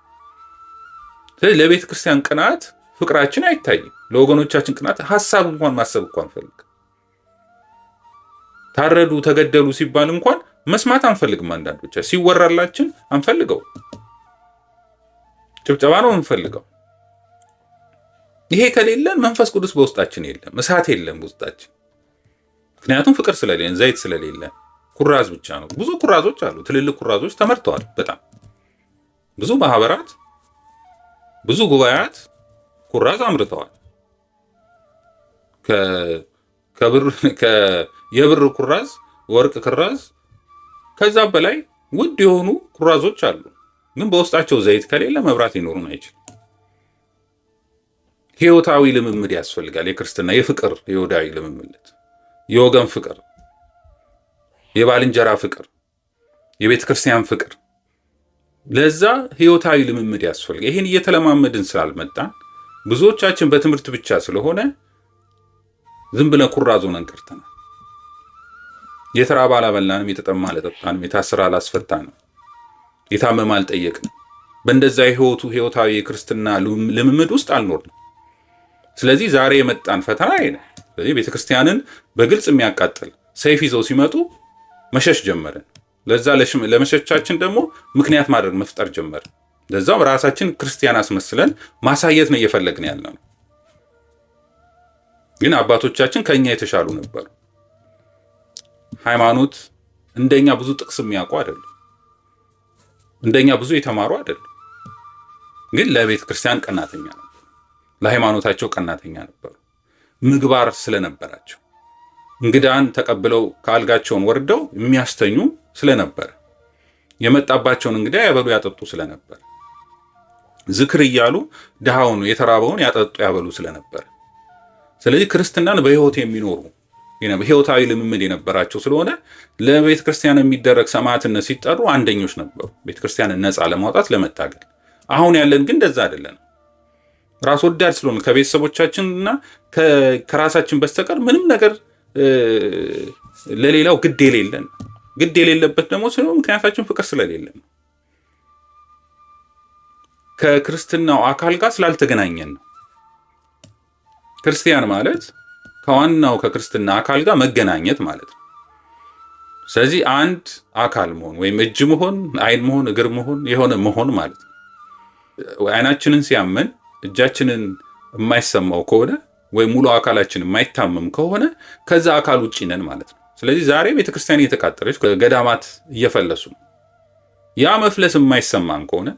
ስለዚህ ለቤተ ክርስቲያን ቅንዓት ፍቅራችን አይታይም። ለወገኖቻችን ቅንዓት ሀሳብ እንኳን ማሰብ እንኳን ፈልግ ታረዱ ተገደሉ ሲባል እንኳን መስማት አንፈልግም። አንዳንዶቻ ሲወራላችን አንፈልገው፣ ጭብጨባ ነው አንፈልገው። ይሄ ከሌለን መንፈስ ቅዱስ በውስጣችን የለም፣ እሳት የለም በውስጣችን። ምክንያቱም ፍቅር ስለሌለን፣ ዘይት ስለሌለን ኩራዝ ብቻ ነው። ብዙ ኩራዞች አሉ፣ ትልልቅ ኩራዞች ተመርተዋል። በጣም ብዙ ማህበራት፣ ብዙ ጉባኤያት ኩራዝ አምርተዋል። የብር ኩራዝ፣ ወርቅ ኩራዝ፣ ከዛ በላይ ውድ የሆኑ ኩራዞች አሉ። ግን በውስጣቸው ዘይት ከሌለ መብራት ሊኖሩን አይችልም። ህይወታዊ ልምምድ ያስፈልጋል። የክርስትና የፍቅር የወዳዊ ልምምድ፣ የወገን ፍቅር፣ የባልንጀራ ፍቅር፣ የቤተ ክርስቲያን ፍቅር፣ ለዛ ህይወታዊ ልምምድ ያስፈልጋል። ይህን እየተለማመድን ስላልመጣን ብዙዎቻችን በትምህርት ብቻ ስለሆነ ዝም ብለን ኩራዝ ሆነን ቀርተናል። የተራበ አላበላንም፣ የተጠማ አላጠጣንም፣ የታሰረ አላስፈታንም፣ የታመመ አልጠየቅንም። በእንደዛ ህይወታዊ የክርስትና ልምምድ ውስጥ አልኖርንም። ስለዚህ ዛሬ የመጣን ፈተና ይሄ ነው። ስለዚህ ቤተክርስቲያንን በግልጽ የሚያቃጥል ሰይፍ ይዘው ሲመጡ መሸሽ ጀመርን። ለዛ ለመሸቻችን ደግሞ ምክንያት ማድረግ መፍጠር ጀመርን። ለዛም ራሳችን ክርስቲያን አስመስለን ማሳየት ነው እየፈለግን ያለው ነው። ግን አባቶቻችን ከኛ የተሻሉ ነበሩ። ሃይማኖት እንደኛ ብዙ ጥቅስ የሚያውቁ አይደሉም። እንደኛ ብዙ የተማሩ አይደሉም። ግን ለቤተ ክርስቲያን ቀናተኛ ነበሩ። ለሃይማኖታቸው ቀናተኛ ነበሩ። ምግባር ስለነበራቸው እንግዳን ተቀብለው ከአልጋቸውን ወርደው የሚያስተኙ ስለነበረ፣ የመጣባቸውን እንግዳ ያበሉ ያጠጡ ስለነበረ፣ ዝክር እያሉ ድሃውን የተራበውን ያጠጡ ያበሉ ስለነበረ፣ ስለዚህ ክርስትናን በህይወት የሚኖሩ ህይወታዊ ልምምድ የነበራቸው ስለሆነ ለቤተ ክርስቲያን የሚደረግ ሰማዕትነት ሲጠሩ አንደኞች ነበሩ፣ ቤተ ክርስቲያንን ነፃ ለማውጣት ለመታገል። አሁን ያለን ግን እንደዛ አይደለም። ራስ ወዳድ ስለሆነ ከቤተሰቦቻችንና ከራሳችን በስተቀር ምንም ነገር ለሌላው ግድ የሌለን። ግድ የሌለበት ደግሞ ስለሆነ ምክንያታችን ፍቅር ስለሌለን፣ ከክርስትናው አካል ጋር ስላልተገናኘን ነው። ክርስቲያን ማለት ከዋናው ከክርስትና አካል ጋር መገናኘት ማለት ነው። ስለዚህ አንድ አካል መሆን ወይም እጅ መሆን፣ አይን መሆን፣ እግር መሆን፣ የሆነ መሆን ማለት ነው። አይናችንን ሲያመን እጃችንን የማይሰማው ከሆነ ወይ ሙሉ አካላችን የማይታመም ከሆነ ከዛ አካል ውጪ ነን ማለት ነው። ስለዚህ ዛሬ ቤተክርስቲያን እየተቃጠለች ገዳማት እየፈለሱ ነው። ያ መፍለስ የማይሰማን ከሆነ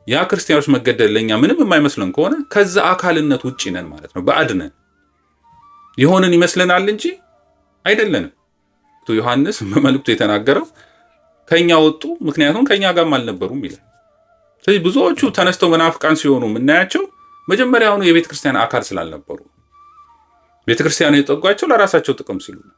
ያ ክርስቲያኖች መገደል ለኛ ምንም የማይመስለን ከሆነ ከዛ አካልነት ውጪ ነን ማለት ነው። ባዕድ ነን የሆንን ይመስለናል እንጂ አይደለንም። ዮሐንስ በመልእክቱ የተናገረው ከኛ ወጡ ምክንያቱም ከኛ ጋርም አልነበሩም ይላል። ስለዚህ ብዙዎቹ ተነስተው መናፍቃን ሲሆኑ የምናያቸው መጀመሪያውኑ የቤተ ክርስቲያን አካል ስላልነበሩ ቤተ ክርስቲያን የተጠጓቸው ለራሳቸው ጥቅም ሲሉ ነው።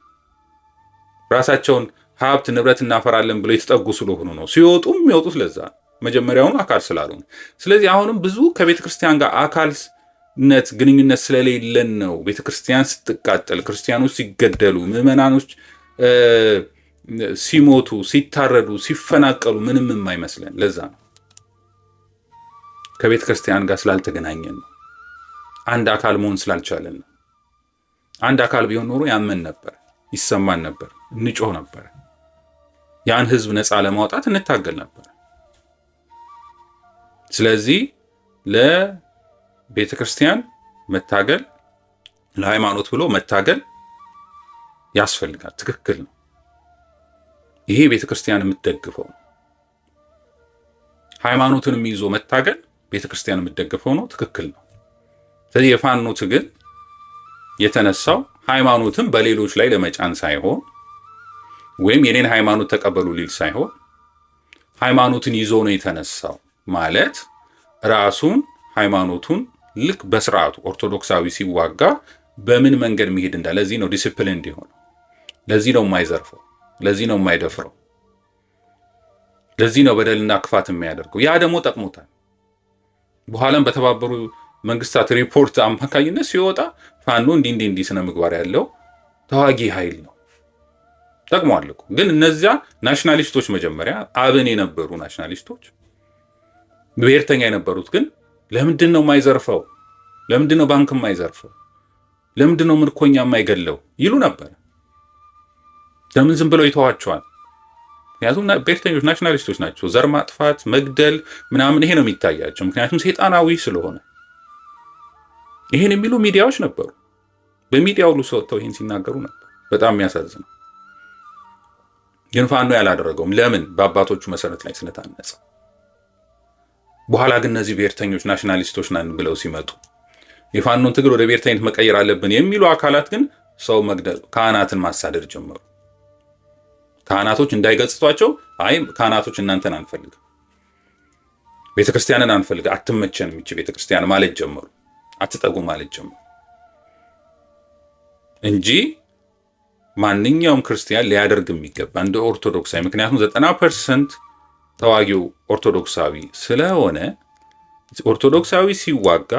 ራሳቸውን ሀብት ንብረት እናፈራለን ብለው የተጠጉ ስለሆኑ ነው። ሲወጡም የሚወጡት ለዛ መጀመሪያውኑ አካል ስላልሆነ። ስለዚህ አሁንም ብዙ ከቤተ ክርስቲያን ጋር አካልነት ግንኙነት ስለሌለን ነው ቤተ ክርስቲያን ስትቃጠል፣ ክርስቲያኖች ሲገደሉ፣ ምዕመናኖች ሲሞቱ፣ ሲታረዱ፣ ሲፈናቀሉ ምንም የማይመስለን ለዛ ነው። ከቤተ ክርስቲያን ጋር ስላልተገናኘን ነው። አንድ አካል መሆን ስላልቻለን ነው። አንድ አካል ቢሆን ኖሮ ያመን ነበር፣ ይሰማን ነበር፣ እንጮህ ነበር። ያን ህዝብ ነፃ ለማውጣት እንታገል ነበር። ስለዚህ ለቤተ ክርስቲያን መታገል፣ ለሃይማኖት ብሎ መታገል ያስፈልጋል። ትክክል ነው። ይሄ ቤተ ክርስቲያን የምትደግፈው ነው። ሃይማኖትንም ይዞ መታገል ቤተ ክርስቲያን የምትደግፈው ነው። ትክክል ነው። ስለዚህ የፋኖ ትግል የተነሳው ሃይማኖትን በሌሎች ላይ ለመጫን ሳይሆን ወይም የኔን ሃይማኖት ተቀበሉ ሊል ሳይሆን ሃይማኖትን ይዞ ነው የተነሳው። ማለት ራሱን ሃይማኖቱን ልክ በስርዓቱ ኦርቶዶክሳዊ ሲዋጋ በምን መንገድ መሄድ እንዳለ ለዚህ ነው ዲሲፕሊን እንዲሆን፣ ለዚህ ነው የማይዘርፈው፣ ለዚህ ነው የማይደፍረው፣ ለዚህ ነው በደልና ክፋት የሚያደርገው። ያ ደግሞ ጠቅሞታል። በኋላም በተባበሩ መንግስታት ሪፖርት አማካኝነት ሲወጣ ፋኖ እንዲህ ስነ ምግባር ያለው ተዋጊ ኃይል ነው። ጠቅሟል እኮ። ግን እነዚያ ናሽናሊስቶች መጀመሪያ አብን የነበሩ ናሽናሊስቶች ብሔርተኛ የነበሩት ግን ለምንድን ነው የማይዘርፈው? ለምንድን ነው ባንክ የማይዘርፈው? ለምንድን ነው ምርኮኛ የማይገለው ይሉ ነበር። ለምን ዝም ብለው ይተዋቸዋል? ምክንያቱም ብሔርተኞች ናሽናሊስቶች ናቸው። ዘር ማጥፋት፣ መግደል ምናምን ይሄ ነው የሚታያቸው። ምክንያቱም ሰይጣናዊ ስለሆነ ይሄን የሚሉ ሚዲያዎች ነበሩ። በሚዲያ ሁሉ ሰጥተው ይሄን ሲናገሩ ነበር። በጣም የሚያሳዝነው ግን ፋኖ ያላደረገውም ለምን? በአባቶቹ መሰረት ላይ ስለታነጸ። በኋላ ግን እነዚህ ብሔርተኞች ናሽናሊስቶች ነን ብለው ሲመጡ የፋኖን ትግል ወደ ብሔርተኝነት መቀየር አለብን የሚሉ አካላት ግን ሰው መግደል፣ ካህናትን ማሳደድ ጀመሩ። ካህናቶች እንዳይገጽቷቸው አይ ካህናቶች እናንተን አንፈልግም፣ ቤተክርስቲያንን አንፈልግ፣ አትመቸንም ይቺ ቤተክርስቲያን ማለት ጀመሩ። አትጠጉ ማለት ጀመሩ እንጂ ማንኛውም ክርስቲያን ሊያደርግ የሚገባ እንደ ኦርቶዶክሳዊ፣ ምክንያቱም 90% ተዋጊው ኦርቶዶክሳዊ ስለሆነ ኦርቶዶክሳዊ ሲዋጋ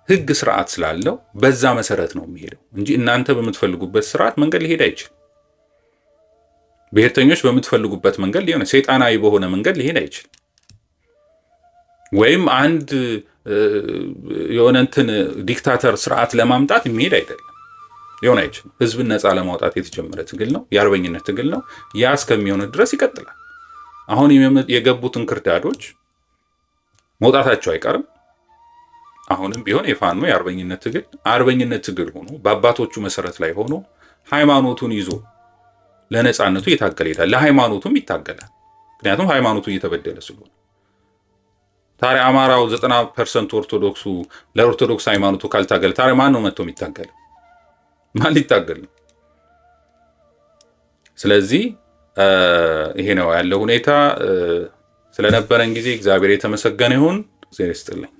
ህግ ስርዓት ስላለው በዛ መሰረት ነው የሚሄደው እንጂ እናንተ በምትፈልጉበት ስርዓት መንገድ ሊሄድ አይችልም። ብሔርተኞች በምትፈልጉበት መንገድ ሊሆን፣ ሰይጣናዊ በሆነ መንገድ ሊሄድ አይችልም። ወይም አንድ የሆነ እንትን ዲክታተር ስርዓት ለማምጣት የሚሄድ አይደለም፣ ሊሆን አይችልም። ህዝብን ነፃ ለማውጣት የተጀመረ ትግል ነው፣ የአርበኝነት ትግል ነው። ያ እስከሚሆን ድረስ ይቀጥላል። አሁን የገቡትን ክርዳዶች መውጣታቸው አይቀርም። አሁንም ቢሆን የፋኖ የአርበኝነት ትግል አርበኝነት ትግል ሆኖ በአባቶቹ መሰረት ላይ ሆኖ ሃይማኖቱን ይዞ ለነፃነቱ እየታገለ ይሄዳል። ለሃይማኖቱም ይታገላል። ምክንያቱም ሃይማኖቱ እየተበደለ ስለሆነ። ታዲያ አማራው 90% ኦርቶዶክሱ ለኦርቶዶክስ ሃይማኖቱ ካልታገለ ታዲያ ማን ነው መጥቶ የሚታገለው? ማን ሊታገል ነው? ስለዚህ ይሄ ነው ያለው ሁኔታ። ስለነበረን ጊዜ እግዚአብሔር የተመሰገነ ይሁን። እግዚአብሔር ይስጥልኝ።